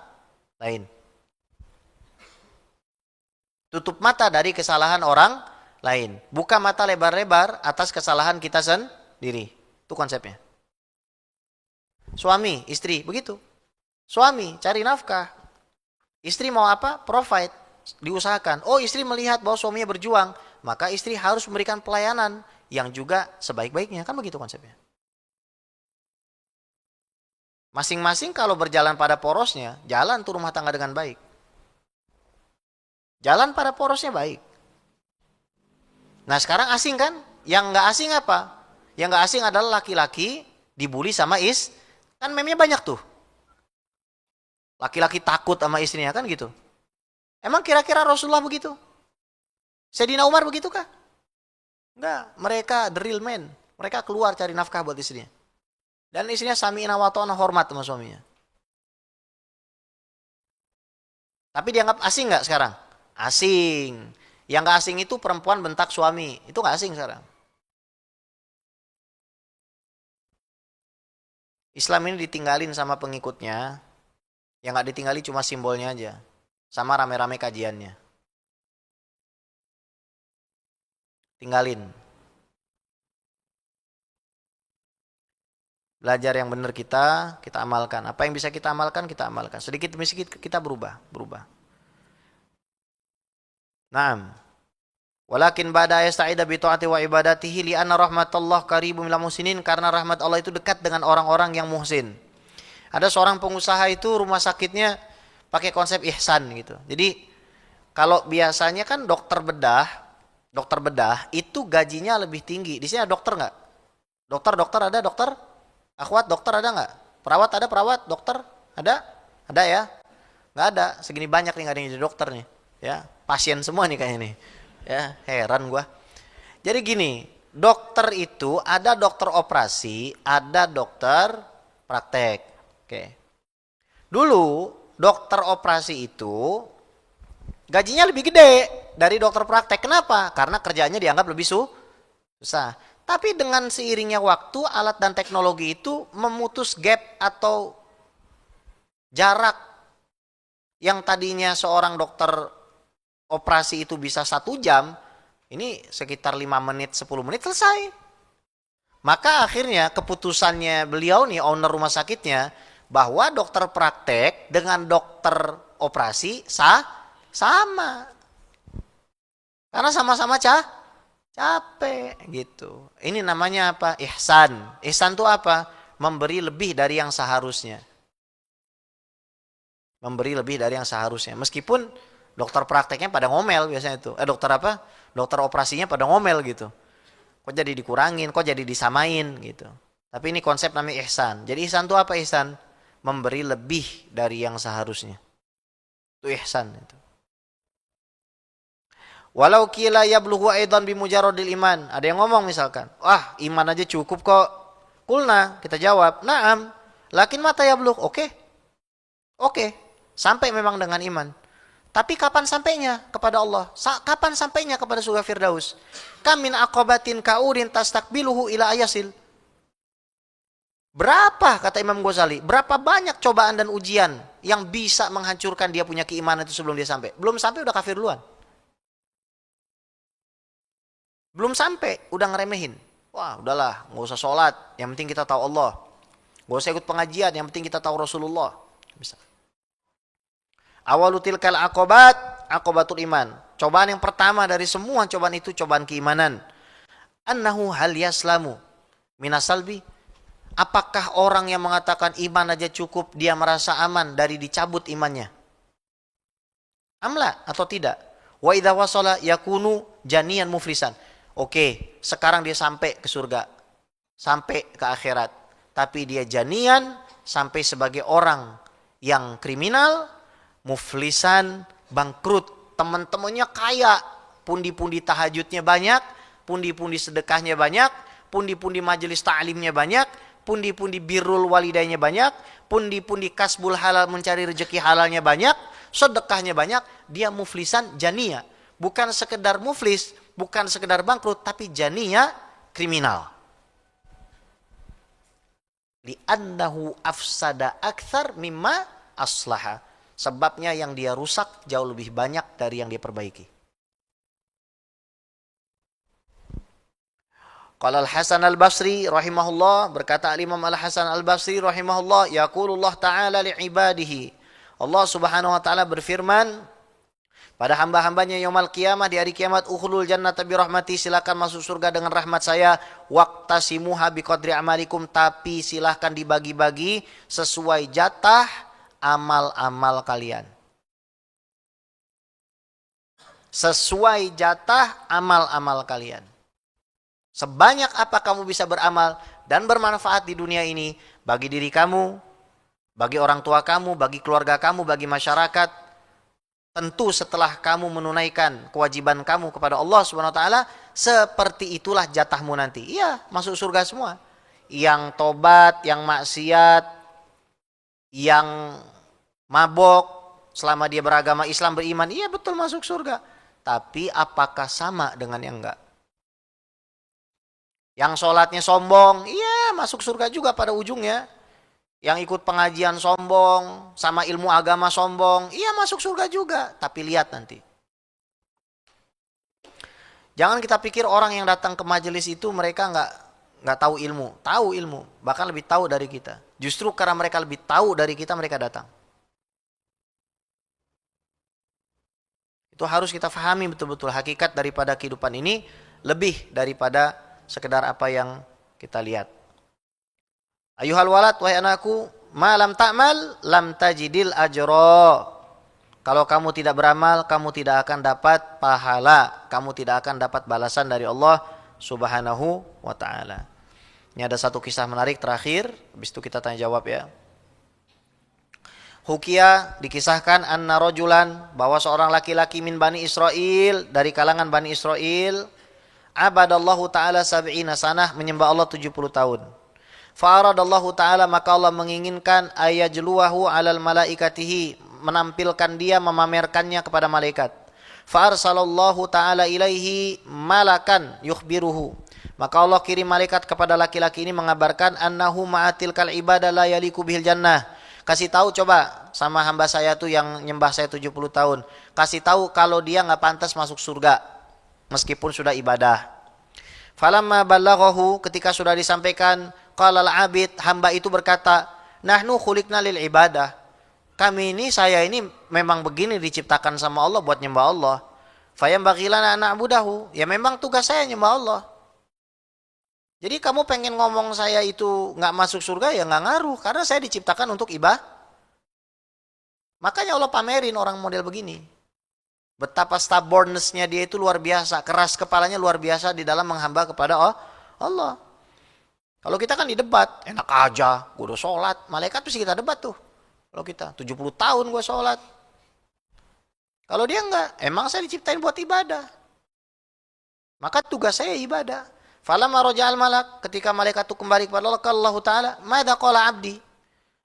lain. Tutup mata dari kesalahan orang lain. Buka mata lebar-lebar atas kesalahan kita sendiri. Itu konsepnya. Suami, istri, begitu. Suami, cari nafkah. Istri mau apa? Provide. Diusahakan. Oh, istri melihat bahwa suaminya berjuang. Maka istri harus memberikan pelayanan yang juga sebaik-baiknya. Kan begitu konsepnya. Masing-masing kalau berjalan pada porosnya, jalan tuh rumah tangga dengan baik. Jalan pada porosnya baik. Nah sekarang asing kan? Yang nggak asing apa? Yang nggak asing adalah laki-laki dibully sama kan memnya banyak tuh. Laki-laki takut sama istrinya kan gitu. Emang kira-kira Rasulullah begitu? Sayyidina Umar begitu kah? Enggak, mereka the real men. Mereka keluar cari nafkah buat istrinya. Dan istrinya sami'na wa ta'na, hormat sama suaminya. Tapi dianggap asing nggak sekarang? Asing. Yang gak asing itu perempuan bentak suami. Itu gak asing sekarang. Islam ini ditinggalin sama pengikutnya. Yang gak ditinggali cuma simbolnya aja. Sama rame-rame kajiannya. Tinggalin. Belajar yang benar kita amalkan. Apa yang bisa kita amalkan, kita amalkan. Sedikit demi sedikit kita berubah. Naam. Walakin ba'da yasta'ida bi ta'ati wa ibadatihi li anna rahmatullah qaribum minal muhsinin, karena rahmat Allah itu dekat dengan orang-orang yang muhsin. Ada seorang pengusaha itu rumah sakitnya pakai konsep ihsan gitu. Jadi kalau biasanya kan dokter bedah itu gajinya lebih tinggi. Di sini ada dokter nggak? Dokter ada dokter? Akhwat dokter ada nggak? Perawat ada perawat? Dokter ada? Ada ya? Nggak ada. Segini banyak nih nggak ada yang jadi dokter nih. Ya, pasien semua nih kayaknya nih. Ya, heran gua. Jadi gini, dokter itu ada dokter operasi, ada dokter praktek. Oke. Dulu dokter operasi itu gajinya lebih gede dari dokter praktek. Kenapa? Karena kerjanya dianggap lebih susah. Tapi dengan seiringnya waktu, alat dan teknologi itu memutus gap atau jarak yang tadinya seorang dokter operasi itu bisa 1 jam, ini sekitar 5 menit, 10 menit selesai. Maka akhirnya keputusannya beliau nih, owner rumah sakitnya, bahwa dokter praktek dengan dokter operasi sama. Karena sama-sama capek gitu. Ini namanya apa? Ihsan. Ihsan itu apa? Memberi lebih dari yang seharusnya. Memberi lebih dari yang seharusnya. Meskipun dokter prakteknya pada ngomel biasanya itu. Dokter operasinya pada ngomel gitu. Kok jadi dikurangin, kok jadi disamain gitu. Tapi ini konsep namanya ihsan. Jadi ihsan itu apa ihsan? Memberi lebih dari yang seharusnya. Itu ihsan itu. Walau kila yablughu aidan bimujarradil iman. Ada yang ngomong misalkan, "Wah, iman aja cukup kok." Kulna, kita jawab, "Na'am, lakin mata yablugh." Oke. Oke. Sampai memang dengan iman. Tapi kapan sampainya kepada Allah? Kapan sampainya kepada surga Firdaus? Kamin aqabatin kaurin tastakbiluhu ila ayasil. Berapa, kata Imam Ghazali, berapa banyak cobaan dan ujian yang bisa menghancurkan dia punya keimanan itu sebelum dia sampai? Belum sampai udah kafir duluan. Belum sampai, udah ngeremehin. Wah, udahlah, nggak usah sholat, yang penting kita tahu Allah. Nggak usah ikut pengajian, yang penting kita tahu Rasulullah. Bisa. Awalutil kal aqobat, aqobatul iman. Cobaan yang pertama dari semua cobaan itu cobaan keimanan. Annahu hal yaslamu minasalbi. Apakah orang yang mengatakan iman aja cukup, dia merasa aman dari dicabut imannya? Amla atau tidak? Wa idza wasala yakunu janiyan muflisan. Oke, sekarang dia sampai ke surga, sampai ke akhirat, tapi dia janian sampai sebagai orang yang kriminal, muflisan, bangkrut. Teman-temannya kaya, pundi-pundi tahajudnya banyak, pundi-pundi sedekahnya banyak, pundi-pundi majelis ta'limnya banyak, pundi-pundi birrul walidaynya banyak, pundi-pundi kasbul halal, mencari rezeki halalnya banyak, sedekahnya banyak, dia muflisan jania. Bukan sekedar muflis, bukan sekedar bangkrut, tapi jania kriminal. Li'annahu afsada akthar mimma aslaha. Sebabnya yang dia rusak jauh lebih banyak dari yang dia perbaiki. Qala Al-Hasan Al-Basri rahimahullah, berkata Imam Al-Hasan Al-Basri rahimahullah, yaqulullah ta'ala li'ibadihi. Allah Subhanahu wa taala berfirman pada hamba-hambanya yaumul qiyamah, di hari kiamat, ukhulul jannata bi rahmati, silakan masuk surga dengan rahmat saya, waqtasimuha biqadri amalikum, tapi silahkan dibagi-bagi sesuai jatah amal-amal kalian. Sesuai jatah amal-amal kalian. Sebanyak apa kamu bisa beramal dan bermanfaat di dunia ini bagi diri kamu, bagi orang tua kamu, bagi keluarga kamu, bagi masyarakat. Tentu setelah kamu menunaikan kewajiban kamu kepada Allah Subhanahu wa taala, seperti itulah jatahmu nanti. Iya, masuk surga semua. Yang tobat, yang maksiat, yang mabok selama dia beragama Islam, beriman, iya betul masuk surga. Tapi apakah sama dengan yang enggak? Yang sholatnya sombong, iya masuk surga juga pada ujungnya. Yang ikut pengajian sombong, sama ilmu agama sombong, iya masuk surga juga. Tapi lihat nanti. Jangan kita pikir orang yang datang ke majelis itu mereka nggak tahu ilmu. Tahu ilmu, bahkan lebih tahu dari kita. Justru karena mereka lebih tahu dari kita, mereka datang. Itu harus kita fahami betul-betul hakikat daripada kehidupan ini, lebih daripada sekedar apa yang kita lihat. Ayuhal walad, wahai anakku, ma lam ta'mal lam tajidil ajra. Kalau kamu tidak beramal, kamu tidak akan dapat pahala, kamu tidak akan dapat balasan dari Allah Subhanahu wa taala. Ini ada satu kisah menarik terakhir, habis itu kita tanya jawab ya. Hukia, dikisahkan anna rajulan, bahwa seorang laki-laki min Bani Israel, dari kalangan Bani Israel, abadallahu ta'ala sab'ina sanah, menyembah Allah 70 tahun. Fa'aradallahu ta'ala, maka Allah menginginkan ayajluwahu alal malaikatihi, menampilkan dia, memamerkannya kepada malaikat. Fa'arsalallahu ta'ala ilaihi malakan yukhbiruhu, maka Allah kirim malaikat kepada laki-laki ini mengabarkan annahu ma'atil kal ibadah la yaliku bihil jannah. Kasih tahu coba sama hamba saya tuh yang nyembah saya 70 tahun, kasih tahu kalau dia nggak pantas masuk surga meskipun sudah ibadah. Falamma ballaghahu, ketika sudah disampaikan, qala al-abid, hamba itu berkata, nahnu khuliqna lil ibadah. Kami ini, saya ini memang begini diciptakan sama Allah buat nyembah Allah. Fayambaghi lana an na'budahu, ya memang tugas saya nyembah Allah. Jadi kamu pengen ngomong saya itu nggak masuk surga, ya nggak ngaruh, karena saya diciptakan untuk ibadah. Makanya Allah pamerin orang model begini. Betapa stubbornness-nya dia itu luar biasa, keras kepalanya luar biasa di dalam menghamba kepada Allah. Kalau kita kan di debat, enak aja, gue udah sholat, malaikat pasti kita debat tuh. Kalau kita, 70 tahun gue sholat. Kalau dia enggak, emang saya diciptain buat ibadah. Maka tugas saya ibadah. Falamma raja'al malak, ketika malaikat itu kembali kepada Allah Ta'ala, madza qala abdi?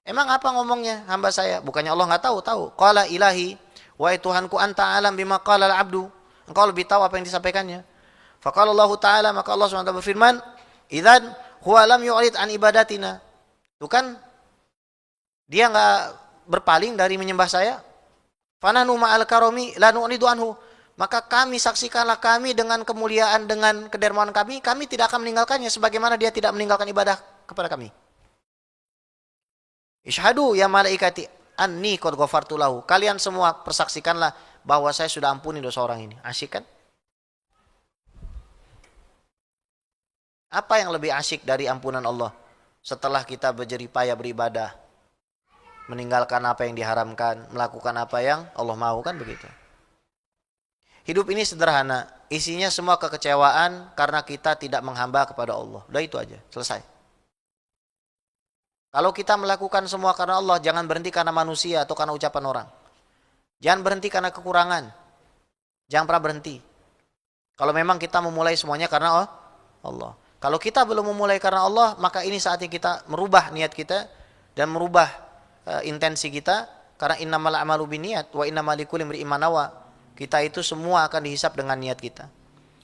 Emang apa ngomongnya hamba saya? Bukannya Allah nggak tahu. Qala ilahi, wahai Tuhanku, anta alam bima qala al-abdu. Engkau lebih tahu apa yang disampaikannya. Faqala Allah Ta'ala, maka Allah SWT berfirman, idzan huwa lam yu'rid an ibadatina. Itu kan dia nggak berpaling dari menyembah saya. Fananu ma'al karami la nu'ridu anhu. Maka kami, saksikanlah kami dengan kemuliaan, dengan kedermawan kami tidak akan meninggalkannya sebagaimana dia tidak meninggalkan ibadah kepada kami. Ishhadu ya malaikati anni qad ghafartu lahu. Kalian semua persaksikanlah bahwa saya sudah ampuni dosa orang ini. Asyik kan? Apa yang lebih asyik dari ampunan Allah setelah kita berjerih payah beribadah, meninggalkan apa yang diharamkan, melakukan apa yang Allah mau, kan begitu. Hidup ini sederhana, isinya semua kekecewaan karena kita tidak menghamba kepada Allah. Udah itu aja, selesai. Kalau kita melakukan semua karena Allah, jangan berhenti karena manusia atau karena ucapan orang. Jangan berhenti karena kekurangan. Jangan pernah berhenti. Kalau memang kita memulai semuanya karena Allah. Kalau kita belum memulai karena Allah, maka ini saatnya kita merubah niat kita dan merubah intensi kita, karena innamal a'malu binniyat wa innamal likulli imri'in ma nawa. Kita itu semua akan dihisap dengan niat kita.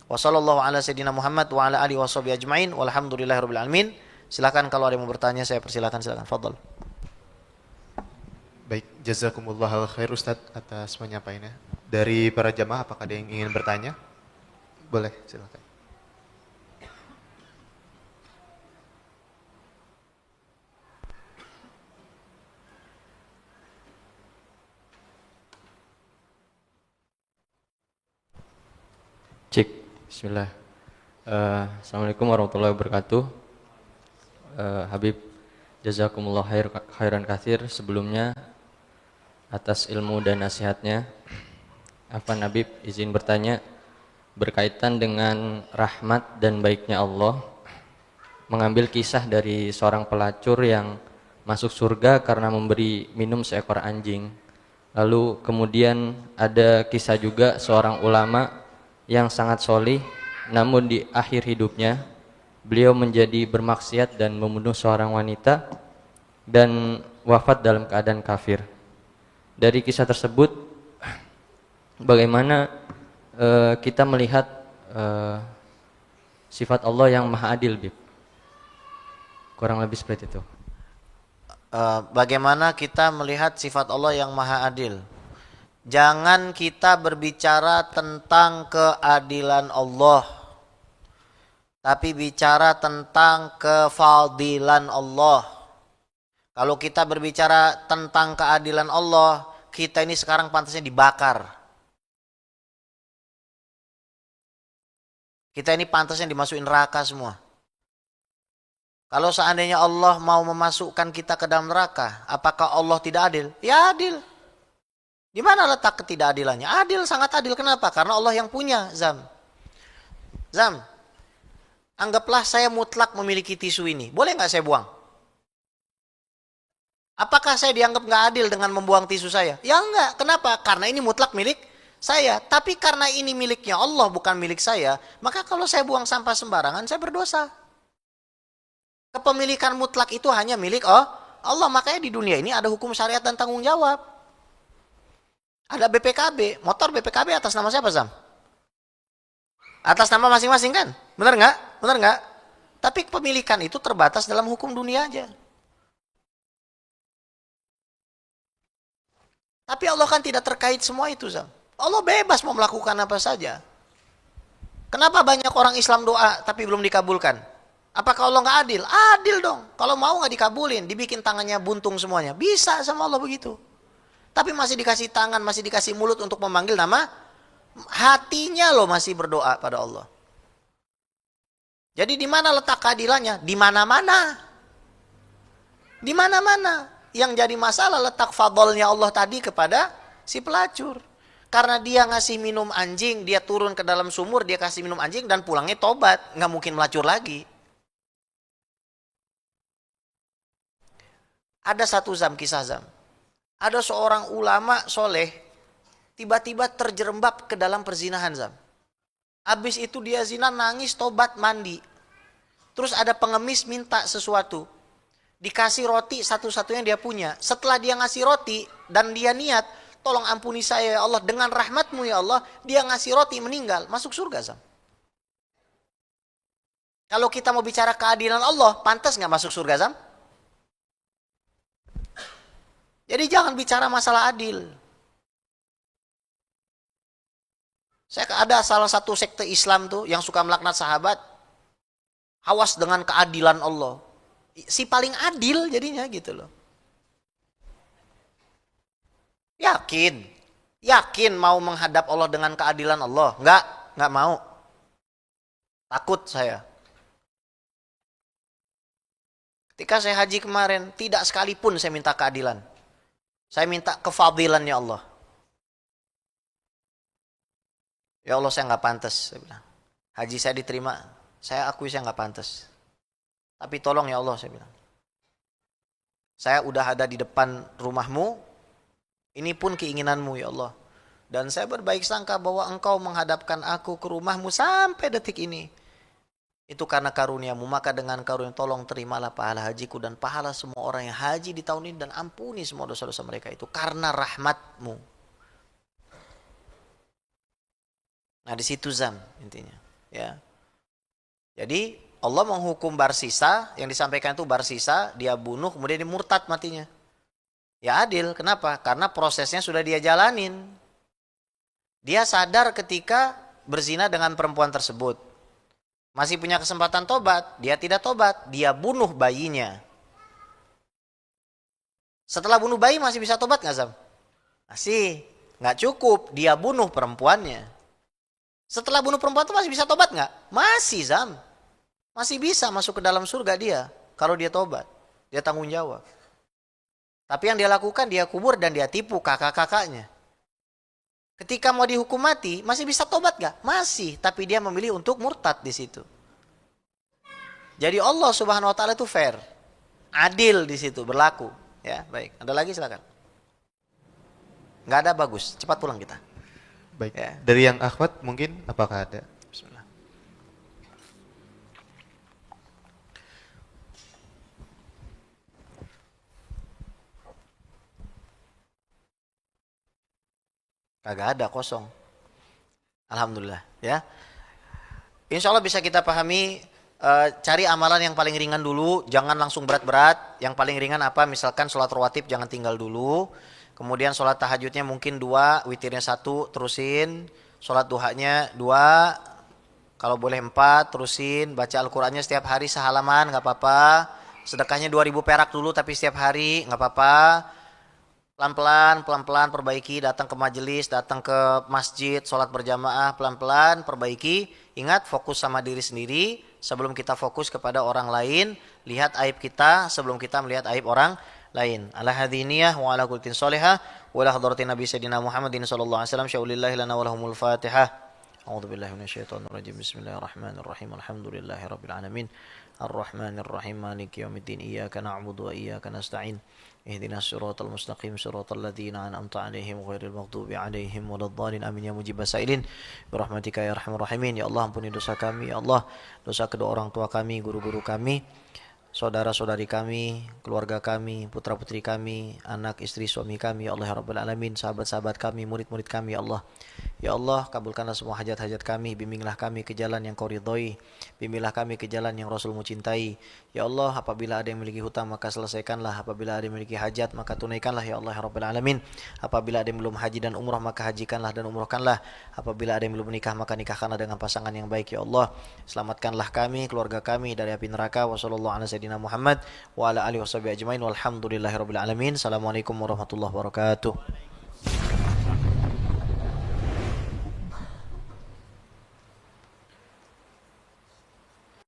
Wa sallallahu ala sayyidina Muhammad wa ala alihi washabihi ajmain walhamdulillahirabbil alamin. Silakan kalau ada yang mau bertanya, saya persilakan, silakan. Fadhal. Baik, jazakumullah khair Ustaz atas penyampaiannya. Dari para jamaah apakah ada yang ingin bertanya? Boleh, silakan. Cik, bismillah. Assalamualaikum warahmatullahi wabarakatuh. Habib, jazakumullah khairan katsir sebelumnya atas ilmu dan nasihatnya. Afwan Habib, izin bertanya berkaitan dengan rahmat dan baiknya Allah, mengambil kisah dari seorang pelacur yang masuk surga karena memberi minum seekor anjing. Lalu kemudian ada kisah juga seorang ulama yang sangat solih, namun di akhir hidupnya beliau menjadi bermaksiat dan membunuh seorang wanita dan wafat dalam keadaan kafir. Dari kisah tersebut, bagaimana kita melihat sifat Allah yang maha adil, Bib? Kurang lebih seperti itu. Bagaimana kita melihat sifat Allah yang maha adil? Jangan kita berbicara tentang keadilan Allah, tapi bicara tentang kefadilan Allah. Kalau kita berbicara tentang keadilan Allah, kita ini sekarang pantasnya dibakar. Kita ini pantasnya dimasukin neraka semua. Kalau seandainya Allah mau memasukkan kita ke dalam neraka, apakah Allah tidak adil? Ya adil. Di mana letak ketidakadilannya? Adil, sangat adil. Kenapa? Karena Allah yang punya, Zam. Zam, anggaplah saya mutlak memiliki tisu ini. Boleh nggak saya buang? Apakah saya dianggap nggak adil dengan membuang tisu saya? Ya enggak. Kenapa? Karena ini mutlak milik saya. Tapi karena ini miliknya Allah, bukan milik saya, maka kalau saya buang sampah sembarangan, saya berdosa. Kepemilikan mutlak itu hanya milik Allah. Makanya di dunia ini ada hukum syariat dan tanggung jawab. Ada BPKB, motor BPKB atas nama siapa, Zam? Atas nama masing-masing kan? Benar nggak? Benar nggak? Tapi kepemilikan itu terbatas dalam hukum dunia aja. Tapi Allah kan tidak terkait semua itu, Zam. Allah bebas mau melakukan apa saja. Kenapa banyak orang Islam doa tapi belum dikabulkan? Apakah Allah nggak adil? Adil dong. Kalau mau nggak dikabulin, dibikin tangannya buntung semuanya. Bisa sama Allah begitu. Tapi masih dikasih tangan, masih dikasih mulut untuk memanggil nama, hatinya loh masih berdoa pada Allah. Jadi di mana letak keadilannya? Di mana-mana. Di mana-mana. Yang jadi masalah letak fadlnya Allah tadi kepada si pelacur. Karena dia ngasih minum anjing, dia turun ke dalam sumur, dia kasih minum anjing dan pulangnya tobat, nggak mungkin melacur lagi. Ada satu kisah Zam. Ada seorang ulama soleh, tiba-tiba terjerembab ke dalam perzinahan Zam. Habis itu dia zina, nangis, tobat, mandi. Terus ada pengemis minta sesuatu. Dikasih roti satu-satunya dia punya. Setelah dia ngasih roti dan dia niat, tolong ampuni saya ya Allah, dengan rahmatmu ya Allah, dia ngasih roti meninggal, masuk surga Zam. Kalau kita mau bicara keadilan Allah, pantas nggak masuk surga Zam? Jadi jangan bicara masalah adil. Saya ada salah satu sekte Islam tuh yang suka melaknat sahabat. Awas dengan keadilan Allah. Si paling adil jadinya gitu loh. Yakin mau menghadap Allah dengan keadilan Allah? Enggak mau. Takut saya. Ketika saya haji kemarin, tidak sekalipun saya minta keadilan. Saya minta kefadilannya Allah. Ya Allah, saya nggak pantas, saya bilang. Haji saya diterima, saya akui saya nggak pantas. Tapi tolong ya Allah, saya bilang. Saya udah ada di depan rumahmu, ini pun keinginanmu ya Allah. Dan saya berbaik sangka bahwa engkau menghadapkan aku ke rumahmu sampai detik ini. Itu karena karuniamu, maka dengan karunia tolong terimalah pahala hajiku dan pahala semua orang yang haji di tahun ini dan ampuni semua dosa-dosa mereka itu karena rahmatmu. Nah di situ Zam intinya. Ya. Jadi Allah menghukum Barsisa, yang disampaikan itu Barsisa, dia bunuh kemudian dia murtad matinya. Ya adil, kenapa? Karena prosesnya sudah dia jalanin. Dia sadar ketika berzina dengan perempuan tersebut. Masih punya kesempatan tobat, dia tidak tobat, dia bunuh bayinya. Setelah bunuh bayi masih bisa tobat nggak Zam? Masih, nggak cukup, dia bunuh perempuannya. Setelah bunuh perempuan itu masih bisa tobat nggak? Masih Zam, masih bisa masuk ke dalam surga dia kalau dia tobat, dia tanggung jawab. Tapi yang dia lakukan dia kubur dan dia tipu kakak-kakaknya. Ketika mau dihukum mati, masih bisa tobat gak? Masih, tapi dia memilih untuk murtad di situ. Jadi Allah Subhanahu wa taala itu fair. Adil di situ berlaku, ya. Baik, ada lagi silakan. Enggak ada, bagus. Cepat pulang kita. Baik. Ya. Dari yang akhwat mungkin apakah ada? Bismillah. Kagak ada, kosong. Alhamdulillah, ya. Insya Allah bisa kita pahami, cari amalan yang paling ringan dulu, jangan langsung berat-berat. Yang paling ringan apa? Misalkan sholat rawatib jangan tinggal dulu. Kemudian sholat tahajudnya mungkin 2, witirnya 1, terusin. Sholat duhanya 2, kalau boleh 4, terusin. Baca Al-Qurannya setiap hari sehalaman, gak apa-apa. Sedekahnya 2.000 perak dulu tapi setiap hari, gak apa-apa. Pelan-pelan perbaiki, datang ke majelis, datang ke masjid, sholat berjamaah, pelan-pelan perbaiki. Ingat, fokus sama diri sendiri sebelum kita fokus kepada orang lain. Lihat aib kita sebelum kita melihat aib orang lain. Ala hadiniyah wa ala kultin solihah wa ala hadratin nabi sayyidina Muhammadin sallallahu alaihi wasallam syaulillahi lana wa lahumul fatihah. A'udzu billahi minasyaitonir rajim. Bismillahirrahmanirrahim. Alhamdulillahirabbil alamin. Arrahmanirrahim. Maliki yaumiddin. Iyyaka na'budu wa iyyaka nasta'in. Ihdinas siratal mustaqim siratal ladzina an'amta 'alaihim ghairil maghdubi 'alaihim waladdallin. Amin ya mujibas sa'ilin. Birahmatika ya arhamar rahimin. Ya Allah, ampuni dosa kami ya Allah, dosa kedua orang tua kami, guru-guru kami, saudara-saudari kami, keluarga kami, putra-putri kami, anak, istri, suami kami, ya Allah ya Rabbal Alamin, sahabat-sahabat kami, murid-murid kami, ya Allah. Ya Allah, kabulkanlah semua hajat-hajat kami, bimbinglah kami ke jalan yang Kau ridhoi, bimbinglah kami ke jalan yang Rasulmu cintai. Ya Allah, apabila ada yang memiliki hutang maka selesaikanlah, apabila ada yang memiliki hajat maka tunaikanlah, ya Allah ya Rabbal Alamin. Apabila ada yang belum haji dan umrah maka hajikanlah dan umrahkanlah. Apabila ada yang belum menikah maka nikahkanlah dengan pasangan yang baik, ya Allah. Selamatkanlah kami, keluarga kami dari api neraka. Wassallallahu ala sayyidina Muhammad wa ala alihi washabihi ajmain walhamdulillahirabbil alamin. Assalamualaikum warahmatullahi wabarakatuh.